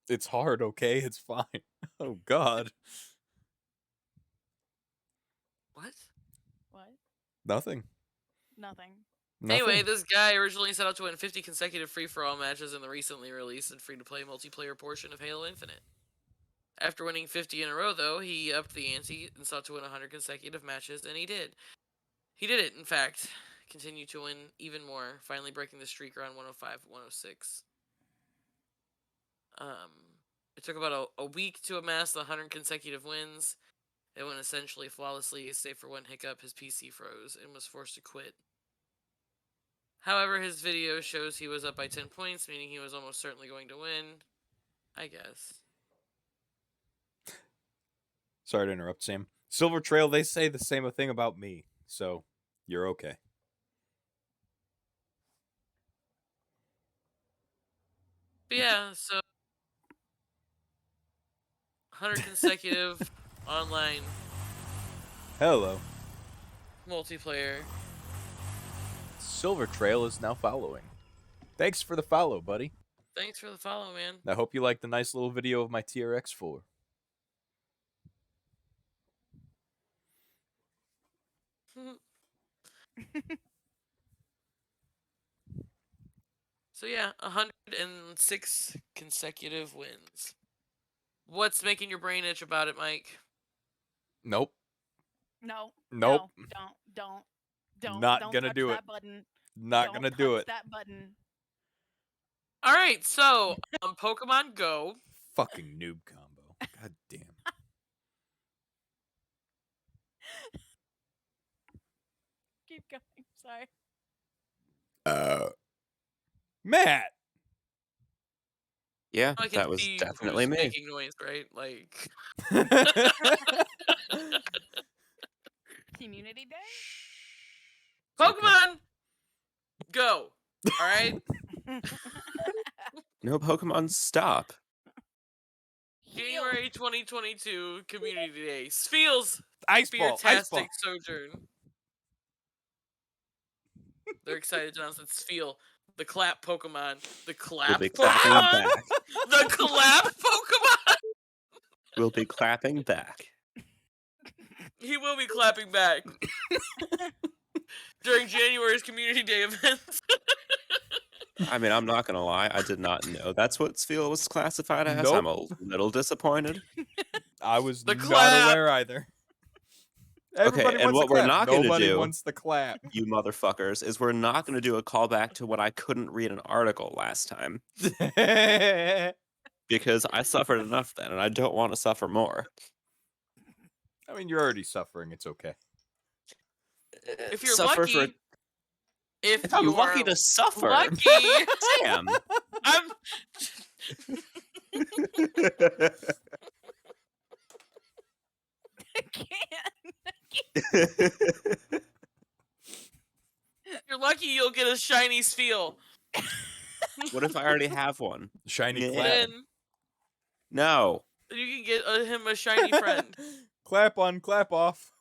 It's hard, okay? It's fine. Oh, God. What? What? Nothing. Nothing. Anyway, Nothing. this guy originally set out to win 50 consecutive free-for-all matches in the recently released and free-to-play multiplayer portion of Halo Infinite. After winning 50 in a row, though, he upped the ante and sought to win 100 consecutive matches, and he did. He did it, in fact. Continued to win even more, finally breaking the streak around 105, 106. It took about a week to amass the 100 consecutive wins. It went essentially flawlessly, save for one hiccup. His PC froze and was forced to quit. However, his video shows he was up by 10 points, meaning he was almost certainly going to win. I guess. Sorry to interrupt, Sam. Silver Trail, they say the same thing about me, so you're okay. But yeah, so 100 consecutive online Hello. multiplayer. Silver Trail is now following. Thanks for the follow, buddy. Thanks for the follow, man. I hope you like the nice little video of my TRX4. So yeah, 106 consecutive wins. What's making your brain itch about it, Mike? Nope. No. Nope. No, don't. Not don't gonna touch do that it. Button. Not Don't gonna do touch it. That button. All right, so Pokemon Go. Fucking noob combo. God damn. Keep going. Sorry. Matt. Yeah, I can that was see definitely who's me. making noise, right? Like, Community Day? Pokemon Go. All right. No Pokemon stop. Heal. January 2022 Community Day. Feels Ice ball. Fantastic Sojourn. They're excited to announce that Spheal, the clap Pokemon. The We'll clap be clapping Pokemon? back. The clap Pokemon? We'll be clapping back. He will be clapping back during January's Community Day events. I mean, I'm not gonna lie, I did not know that's what Spheal was classified as. Nope. I'm a little disappointed. I was The not clap. aware either. Everybody and wants what to we're clap. not gonna Nobody do- wants to clap. You motherfuckers, is we're not going to do a callback to when I couldn't read an article last time I because I suffered enough then, and I don't want to suffer more. mean, you're already suffering. It's okay. If you're Suffer lucky, for if I'm lucky you're to suffer, lucky, damn. I'm. I can't. If you're lucky, you'll get a shiny Spheal. What if I already have one? Shiny Yeah. clap. Then No. you can get him a shiny friend. Clap on, clap off.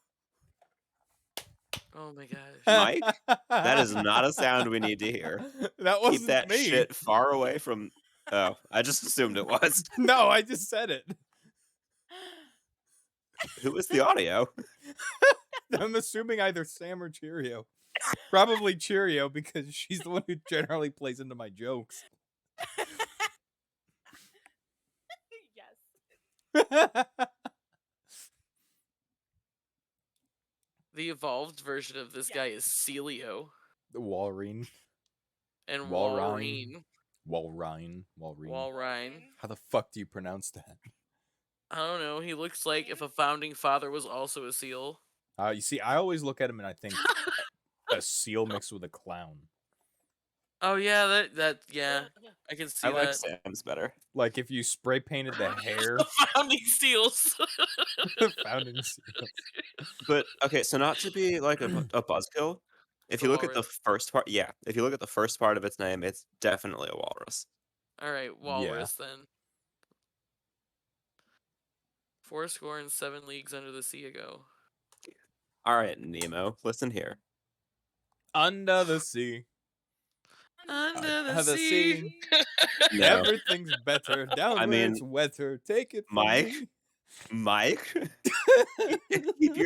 Oh my gosh. Mike, that is not a sound we need to hear. That wasn't Keep that me. shit far away from. Oh, I just assumed it was. No, I just said it. Who is the audio? I'm assuming either Sam or Cheerio. Probably Cheerio because she's the one who generally plays into my jokes. Yes. The evolved version of this guy is Celio The Walreen. and Walrein. Walrein. Walreen. Walrein. How the fuck do you pronounce that? I don't know. He looks like if a founding father was also a seal. You see, I always look at him and I think a seal mixed with a clown. Oh yeah, yeah, I can see I like that. Sam's better. Like if you spray painted the hair, The founding seals. the founding seal. But okay, so not to be like a buzzkill, if The you look at the walrus. first part, yeah, if you look at the first part of its name, it's definitely a walrus. All right, walrus then. 4.7 leagues under the sea ago. All right, Nemo, listen here. Under the sea. Under the Under the sea. sea. No. Everything's better. Down I where it's mean, wetter. Take it from Mike? me. Mike, keep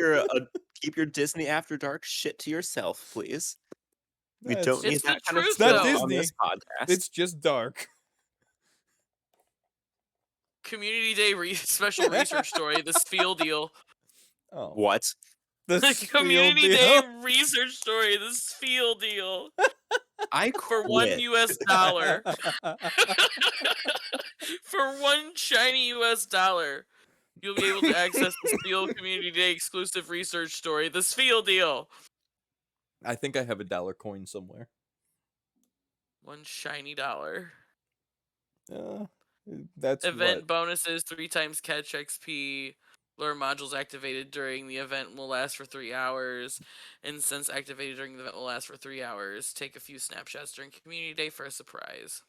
your Disney After Dark shit to yourself, please. We That's don't need It's just- the that kind of truth, It's not filth though. on this Disney. podcast. It's just dark. Community Day special research story. The Spiel deal. Oh, What? the The spiel Community deal. Day research story. The Spiel deal I for quit. $1 US. For one shiny US dollar, you'll be able to access the Spiel Community Day exclusive research story. The Spiel deal. I think I have a dollar coin somewhere. One shiny dollar. That's Event what. bonuses 3 times catch XP. Lure modules activated during the event will last for 3 hours. Incense activated during the event will last for 3 hours. Take a few snapshots during Community Day for a surprise.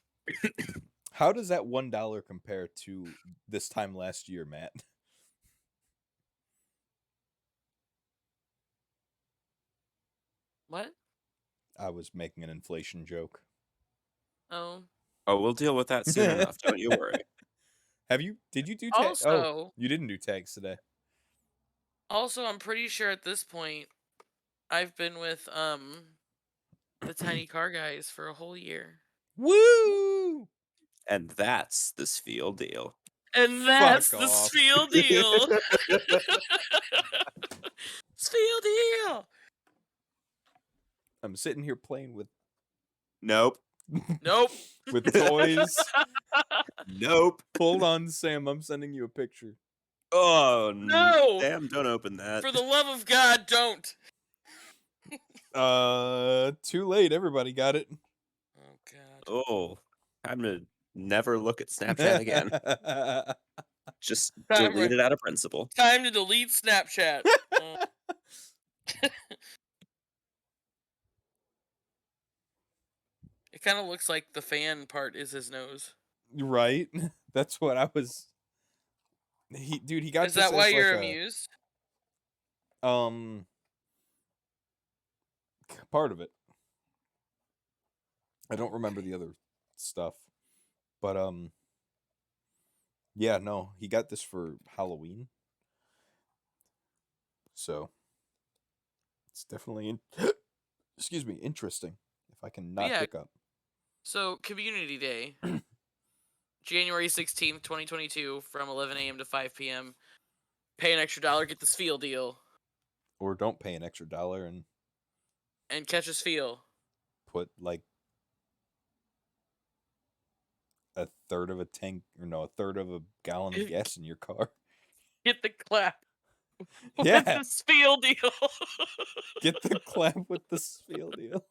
How does that $1 compare to this time last year, Matt? What? I was making an inflation joke. Oh. Oh, we'll deal with that soon enough. Don't you worry. Did you do tags? Oh, Also, you didn't do tags today. I'm pretty sure at this point, I've been with the tiny car guys for a whole year. Woo! And that's the Spiel deal. And that's Fuck the off. Spiel deal. Spiel deal. I'm sitting here playing with Nope. Nope. with toys. Nope. Hold on, Sam. I'm sending you a picture. Oh No! Damn! Don't open that. For the love of God, don't. Too late. Everybody got it. Oh God. Oh, time to never look at Snapchat again. Just Time delete to- it out of principle. Time to delete Snapchat. It kind of looks like the fan part is his nose. Right? That's what I was. He got. Is this that why as you're like amused? Part of it. I don't remember the other stuff, but yeah, no, he got this for Halloween, so it's definitely excuse me, interesting. If I can not Yeah. pick up. So, Community Day, January 16th, 2022, from 11 a.m. to 5 p.m. Pay an extra $1, get the Spiel deal. Or don't pay an extra $1 And catch his feel. put like a third of a tank, or no, a third of a gallon of gas in your car. Get the clap. Yeah. With the spiel deal. Get the clap with the spiel deal.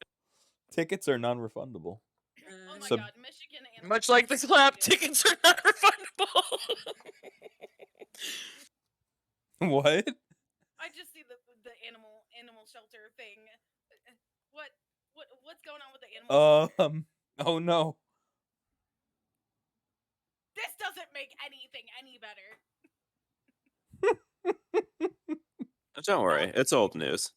Tickets are non-refundable. Oh my So- god, Michigan animal Much like the shelter clap, deal. tickets are not refundable. What? I just see the animal shelter thing. What's going on with the animal shelter? Oh no. This doesn't make anything any better. Don't worry, it's old news.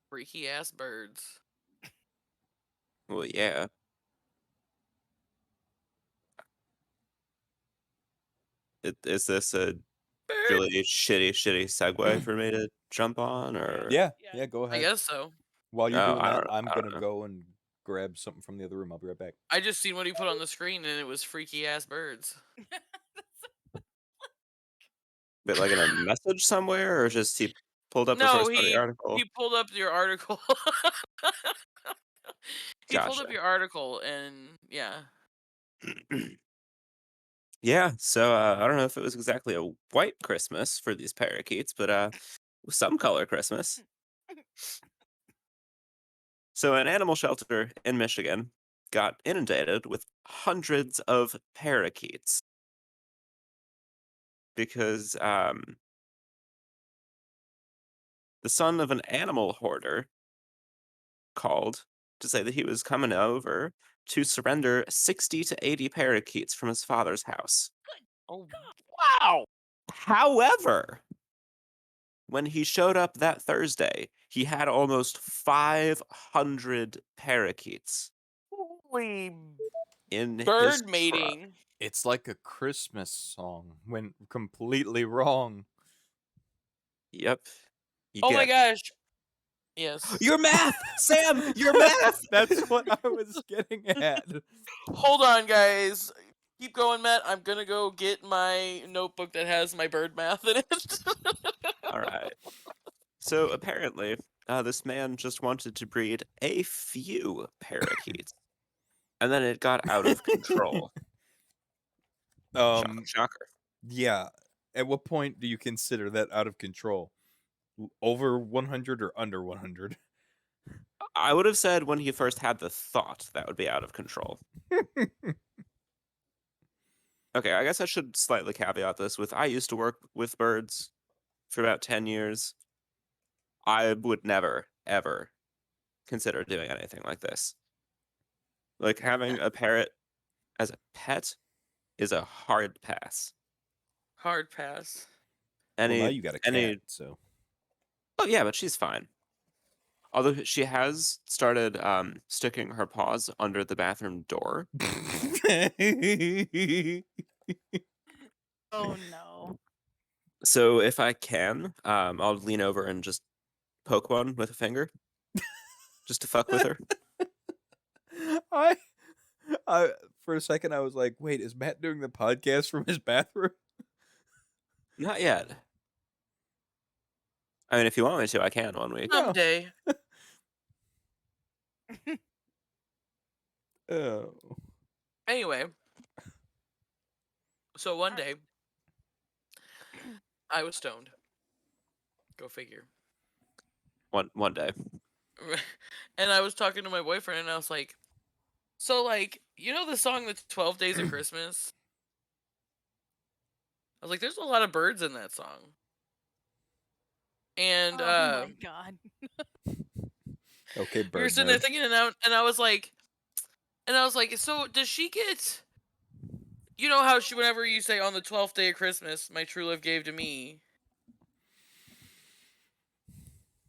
Freaky ass birds. Well, yeah. Is this a Bird. really shitty segue for me to jump on, or Yeah, Yeah. go I ahead. guess so. While you're Oh, doing I that, don't- I'm I don't gonna know. go and grab something from the other room. I'll be right back. I just seen what he put on the screen and it was freaky ass birds. Bit like in a message somewhere, or just he pulled up the No, first part of the article? he pulled up your article. He pulled up Gotcha. your article and yeah. Yeah, so I don't know if it was exactly a white Christmas for these parakeets, but some color Christmas. So an animal shelter in Michigan got inundated with hundreds of parakeets because the son of an animal hoarder called to say that he was coming over to surrender 60 to 80 parakeets from his father's house. Oh Wow! However, when he showed up that Thursday, he had almost 500 parakeets holy in his bird truck. mating. It's like a Christmas song. Went completely wrong. Yep. You Oh my get- gosh. Yes. Your math, Sam. Your math. That's what I was getting at. Hold on, guys. Keep going, Matt. I'm gonna go get my notebook that has my bird math in it. All right. So apparently, this man just wanted to breed a few parakeets, and then it got out of control. Shocker. Yeah. At what point do you consider that out of control? Over 100 or under 100? I would have said when he first had the thought that would be out of control. Okay, I guess I should slightly caveat this with I used to work with birds for about 10 years. I would never, ever consider doing anything like this. Like having a parrot as a pet is a hard pass. Hard pass. Well, now you got a cat, so. Oh yeah, but she's fine. Although she has started sticking her paws under the bathroom door. Oh no. So if I can, I'll lean over and just poke one with a finger. Just to fuck with her. I for a second I was like, wait, is Matt doing the podcast from his bathroom? Not yet. I mean, if you want me to, I can one week. Someday. Oh. Anyway. So one day, I was stoned. Go figure. One day. And I was talking to my boyfriend and I was like, so like, you know the song that's 12 Days of Christmas? I was like, there's a lot of birds in that song. And Oh my god. Okay, we were bird sitting there nerd. thinking and I was like, so does she get, you know how she, whenever you say on the 12th day of Christmas, my true love gave to me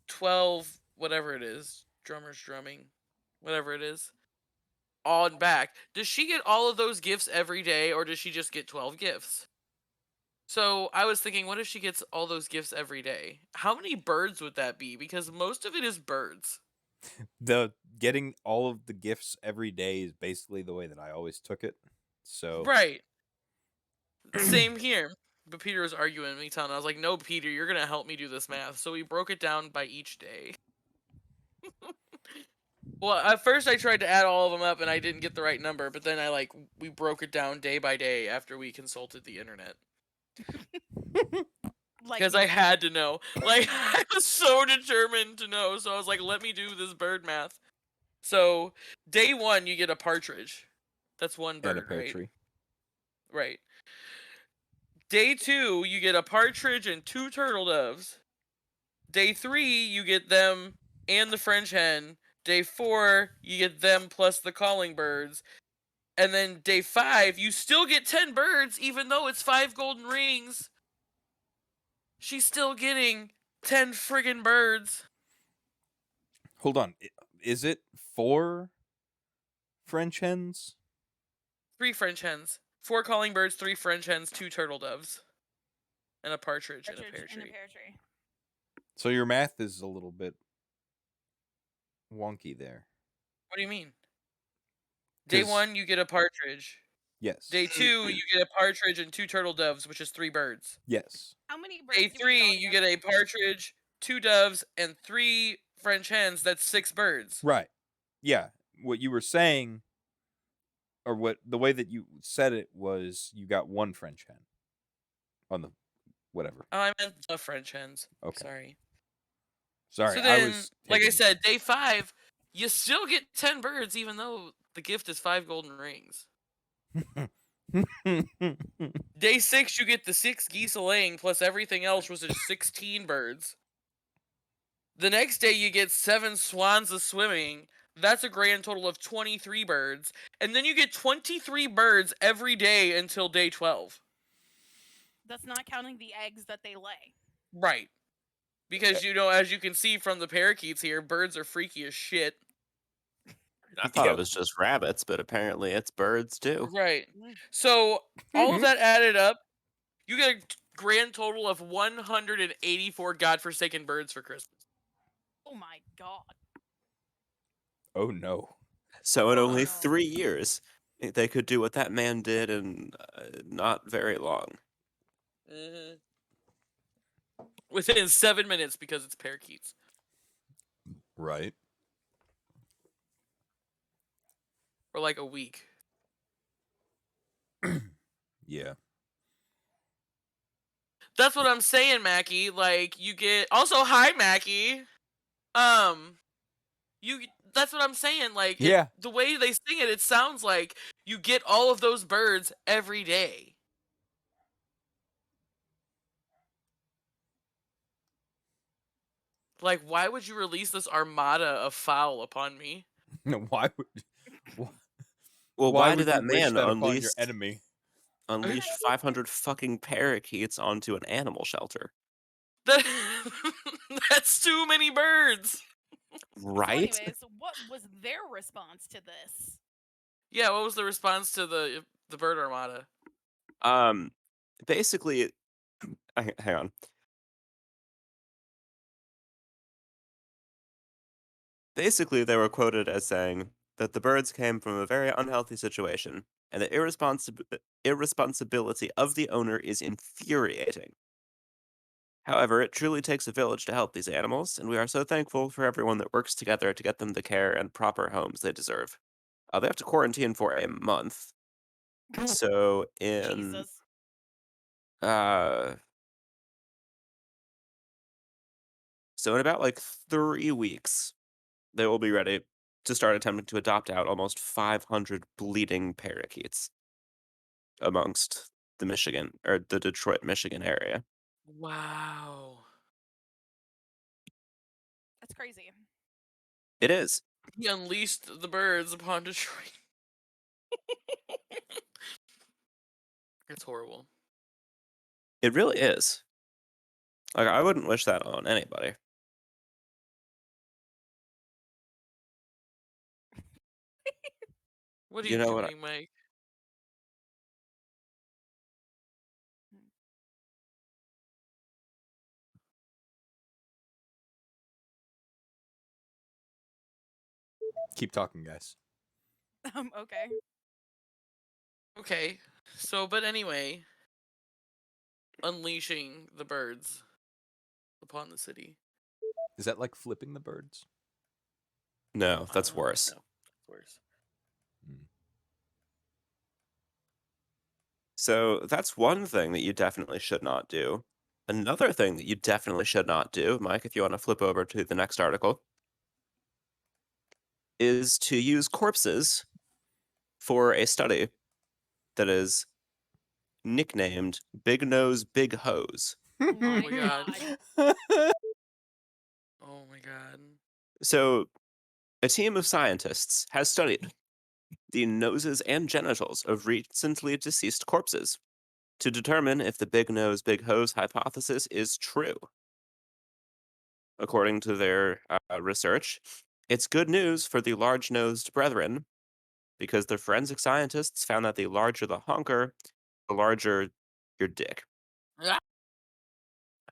12, whatever it is, drummers drumming, whatever it is, on back. Does she get all of those gifts every day, or does she just get 12 gifts? So I was thinking, what if she gets all those gifts every day? How many birds would that be? Because most of it is birds. The getting all of the gifts every day is basically the way that I always took it. So Right. Same here. But Peter was arguing with me, telling I was like, no, Peter, you're gonna help me do this math. So we broke it down by each day. Well, at first I tried to add all of them up and I didn't get the right number, but then we broke it down day by day after we consulted the internet. Like Because me. I had to know. Like, I was so determined to know, so I was like, let me do this bird math. So, day 1, you get a partridge. That's one And a bird, pear right? tree. Right. Day 2, you get a partridge and 2 turtle doves. Day 3, you get them and the French hen. Day 4, you get them plus the calling birds. And then day 5, you still get 10 birds, even though it's 5 golden rings. She's still getting 10 friggin' birds. Hold on. Is it 4 French hens? 3 French hens. 4 calling birds, 3 French hens, 2 turtle doves. And a partridge and a pear And a tree. pear tree. So your math is a little bit wonky there. What do you mean? Day 'Cause- 1, you get a partridge. Yes. Day 2, you get a partridge and 2 turtle doves, which is 3 birds. Yes. How many birds? Day do we 3, you get altogether? a partridge, 2 doves, and 3 French hens. That's 6 birds. Right. Yeah. What you were saying, or what the way that you said it was, you got 1 French hen on the whatever. Oh, I meant the French hens. Okay. Sorry. Sorry, So then, I was like I taking- said, day 5, you still get 10 birds, even though the gift is 5 golden rings. Day 6, you get the 6 geese a laying, plus everything else, was just 16 birds. The next day, you get 7 swans a swimming. That's a grand total of 23 birds. And then you get 23 birds every day until day 12. That's not counting the eggs that they lay. Right. Because, as you can see from the parakeets here, birds are freaky as shit. I thought Yeah. it was just rabbits, but apparently it's birds too. Right. So, all of that added up, you get a grand total of 184 godforsaken birds for Christmas. Oh my god. Oh no. So in Oh, only no. 3 years, they could do what that man did in not very long. Mm-hmm. Within 7 minutes, because it's parakeets. Right. Or like a week. Yeah. That's what I'm saying, Mackie. Like, you get... Also, hi, Mackie. That's what I'm saying. Like, Yeah. the way they sing it, it sounds like you get all of those birds every day. Like, why would you release this armada of fowl upon me? Why would Well, why why would did that you wish man that upon unleash your enemy? 500 fucking parakeets onto an animal shelter? That's too many birds. Right? So anyways, what was their response to this? Yeah, what was the response to the bird armada? Basically, hang on. Basically, they were quoted as saying that the birds came from a very unhealthy situation, and the irresponsibility of the owner is infuriating. However, it truly takes a village to help these animals, and we are so thankful for everyone that works together to get them the care and proper homes they deserve. They have to quarantine for a month. So in Jesus. so in about like 3 weeks, they will be ready to start attempting to adopt out almost 500 bleeding parakeets amongst the Detroit, Michigan area. Wow. That's crazy. It is. He unleashed the birds upon Detroit. It's horrible. It really is. Like, I wouldn't wish that on anybody. What are You you know what doing, Mike? Keep talking, guys. Okay. Okay. So, but anyway, unleashing the birds upon the city. Is that like flipping the birds? No, that's worse. No, that's worse. So that's one thing that you definitely should not do. Another thing that you definitely should not do, Mike, if you want to flip over to the next article, is to use corpses for a study that is nicknamed Big Nose, Big Hose. Oh my my God. god. Oh my god. So, a team of scientists has studied the noses and genitals of recently deceased corpses to determine if the big nose, big hose hypothesis is true. According to their research, it's good news for the large-nosed brethren because the forensic scientists found that the larger the honker, the larger your dick.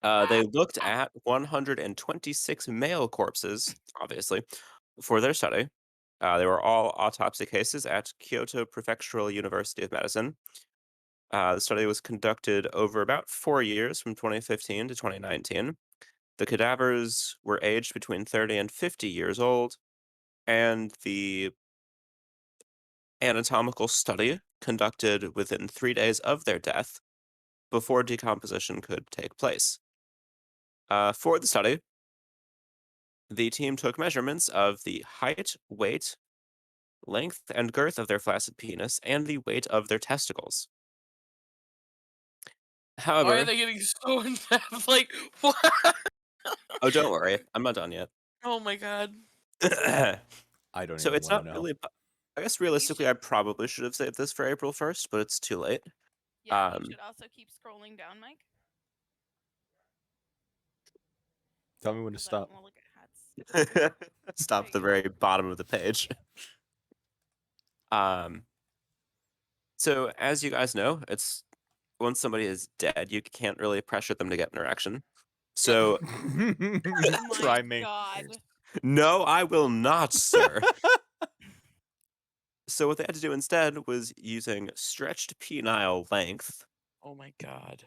They looked at 126 male corpses, obviously, for their study. They were all autopsy cases at Kyoto Prefectural University of Medicine. The study was conducted over about 4 years, from 2015 to 2019. The cadavers were aged between 30 and 50 years old, and the anatomical study conducted within 3 days of their death before decomposition could take place. For the study, the team took measurements of the height, weight, length, and girth of their flaccid penis and the weight of their testicles. Why However, are they getting so in depth? Like, what? oh, don't worry, I'm not done yet. Oh my god. I don't So even it's want not to know. really. I guess realistically, I probably should have saved this for April 1st, but it's too late. Yeah, you should also keep scrolling down, Mike. Tell me when to 'cause I stop. don't wanna look at hats. Stop There at the you very go. bottom of the page. So as you guys know, it's once somebody is dead, you can't really pressure them to get an erection. So Oh Try my me. god. no, I will not, sir. So what they had to do instead was using stretched penile length, Oh my god.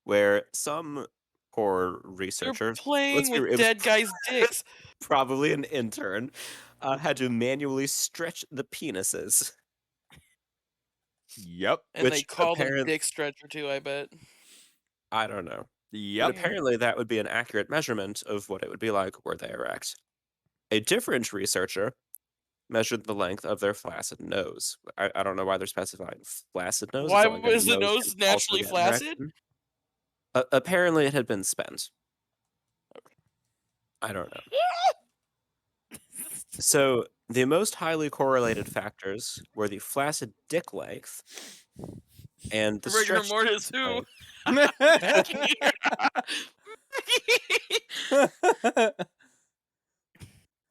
where some poor They're researcher, playing it with was dead guys' dicks. probably an intern, had to manually stretch the penises. Yep. And Which they call them apparent- dick stretcher too, I bet. I don't know. But Yep. apparently that would be an accurate measurement of what it would be like were they erect. A different researcher measured the length of their flaccid nose. I don't know why they're specifying flaccid nose. Why It's not like their was the nose nose can also naturally get an flaccid? erection. Apparently it had been spent. I don't know. So the most highly correlated factors were the flaccid dick length and the Rigor stretched mortis who? length.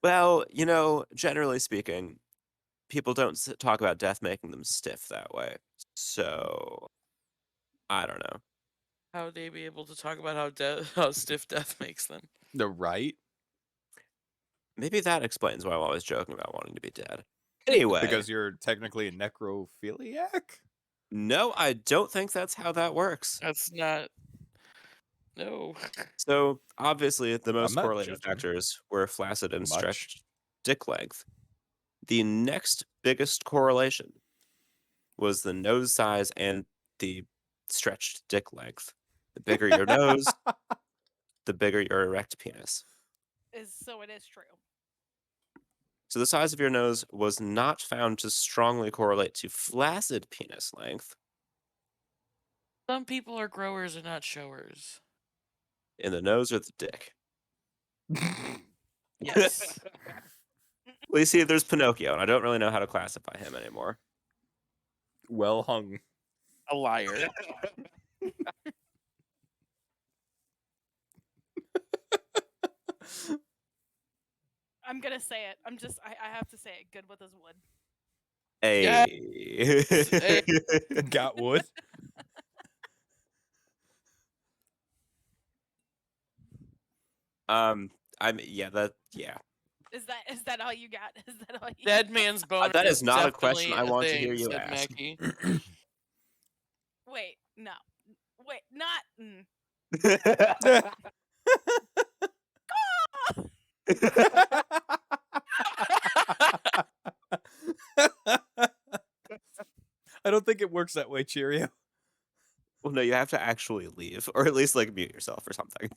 Well, generally speaking, people don't talk about death making them stiff that way. So, I don't know. How would they be able to talk about how stiff death makes them? The right? Maybe that explains why I'm always joking about wanting to be dead. Anyway, Because you're technically a necrophiliac? no, I don't think that's how that works. That's not. No. So, obviously, the most not correlated judging. factors were flaccid and Much. stretched dick length. The next biggest correlation was the nose size and the stretched dick length. The bigger your nose, the bigger your erect penis. So it is true. So the size of your nose was not found to strongly correlate to flaccid penis length. Some people are growers and not showers. In the nose or the dick? Yes. Well, you see, there's Pinocchio, and I don't really know how to classify him anymore. Well hung. A liar. I'm gonna say it. I have to say it. Good with his wood. Hey. Got wood. Yeah. Is that all you got? Is that all you Dead man's bone. That is not a question definitely I want to hear thing, you said ask. Mackie. Wait, no. Wait, not. I don't think it works that way, Cheerio. Well, no, you have to actually leave, or at least like mute yourself or something.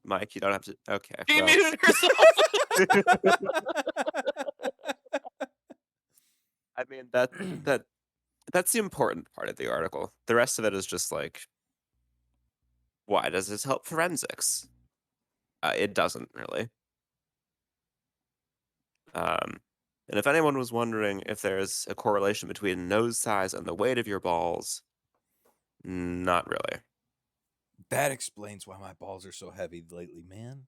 Mike, you don't have to. Okay. She Well, muted herself. I mean that's the important part of the article. The rest of it is just like, why does this help forensics? It doesn't really. And if anyone was wondering if there's a correlation between nose size and the weight of your balls, not really. That explains why my balls are so heavy lately, man.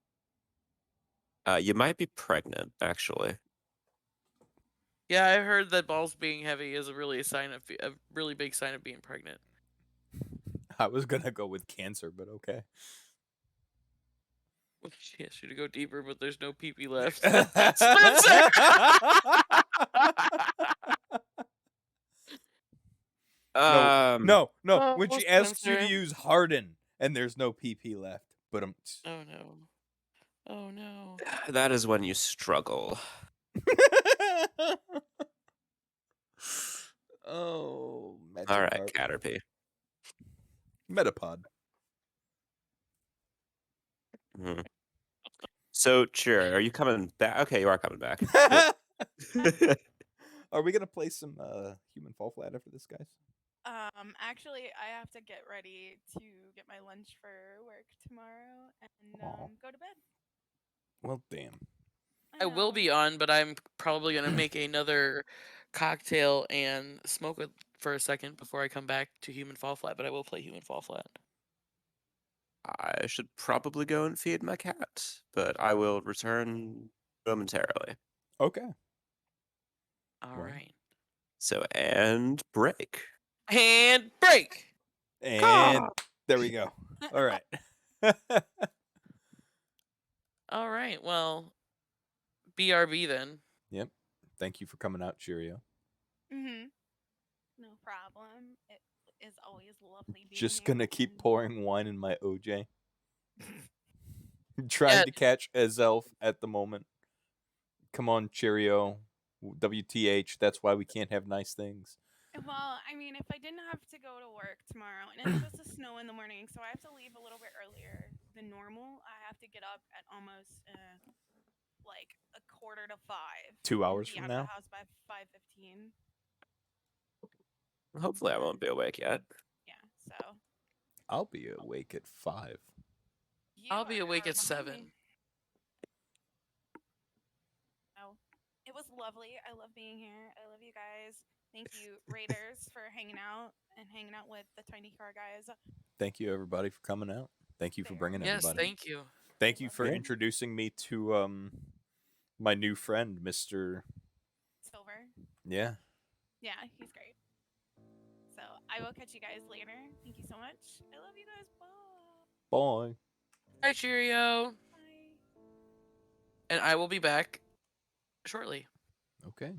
You might be pregnant, actually. Yeah, I heard that balls being heavy is a really big sign of being pregnant. I was gonna go with cancer, but okay. She asked you to go deeper, but there's no pee-pee left. Spencer! No. Oh, When she asks you to Spencer. use harden and there's no PP left, but Oh no. Oh no. That is when you struggle. Oh, All right, Caterpie. Metapod. Hmm. So, Cheerio, are you coming back? Okay, you are coming back. Are we gonna play some Human Fall Flat after this, guys? Actually, I have to get ready to get my lunch for work tomorrow and go to bed. Well, damn. I will know. be on, but I'm probably gonna make another cocktail and smoke it for a second before I come back to Human Fall Flat. But I will play Human Fall Flat. I should probably go and feed my cat, but I will return momentarily. Okay. All Right. right. So, and break. And break. And there we go. All right. All right. Well, BRB then. Yep. Thank you for coming out, Cheerio. No problem. It is always lovely being Just here. gonna keep and- pouring wine in my OJ. Trying to catch Ezelf at the moment. Come on, Cheerio. WTH. That's why we can't have nice things. Well, I mean, if I didn't have to go to work tomorrow, and it's supposed to snow in the morning, so I have to leave a little bit earlier than normal. I have to get up at almost like 4:45. 2 hours be from out now? of the house by 5:15. Hopefully, I won't be awake yet. Yeah, so I'll be awake at 5. I'll be you awake are at behind 7. me. Oh, it was lovely. I love being here. I love you guys. Thank you, Raiders, for hanging out with the Tiny Car guys. Thank you, everybody, for coming out. Thank you for bringing Yes, everybody. thank you. Thank you for Yeah. introducing me to my new friend, Mr. Silver. Yeah. Yeah, he's great. So I will catch you guys later. Thank you so much. I love you guys. Bye. Bye. Bye, Cheerio. Bye. And I will be back shortly. Okay.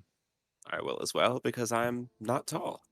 I will as well because I'm not tall.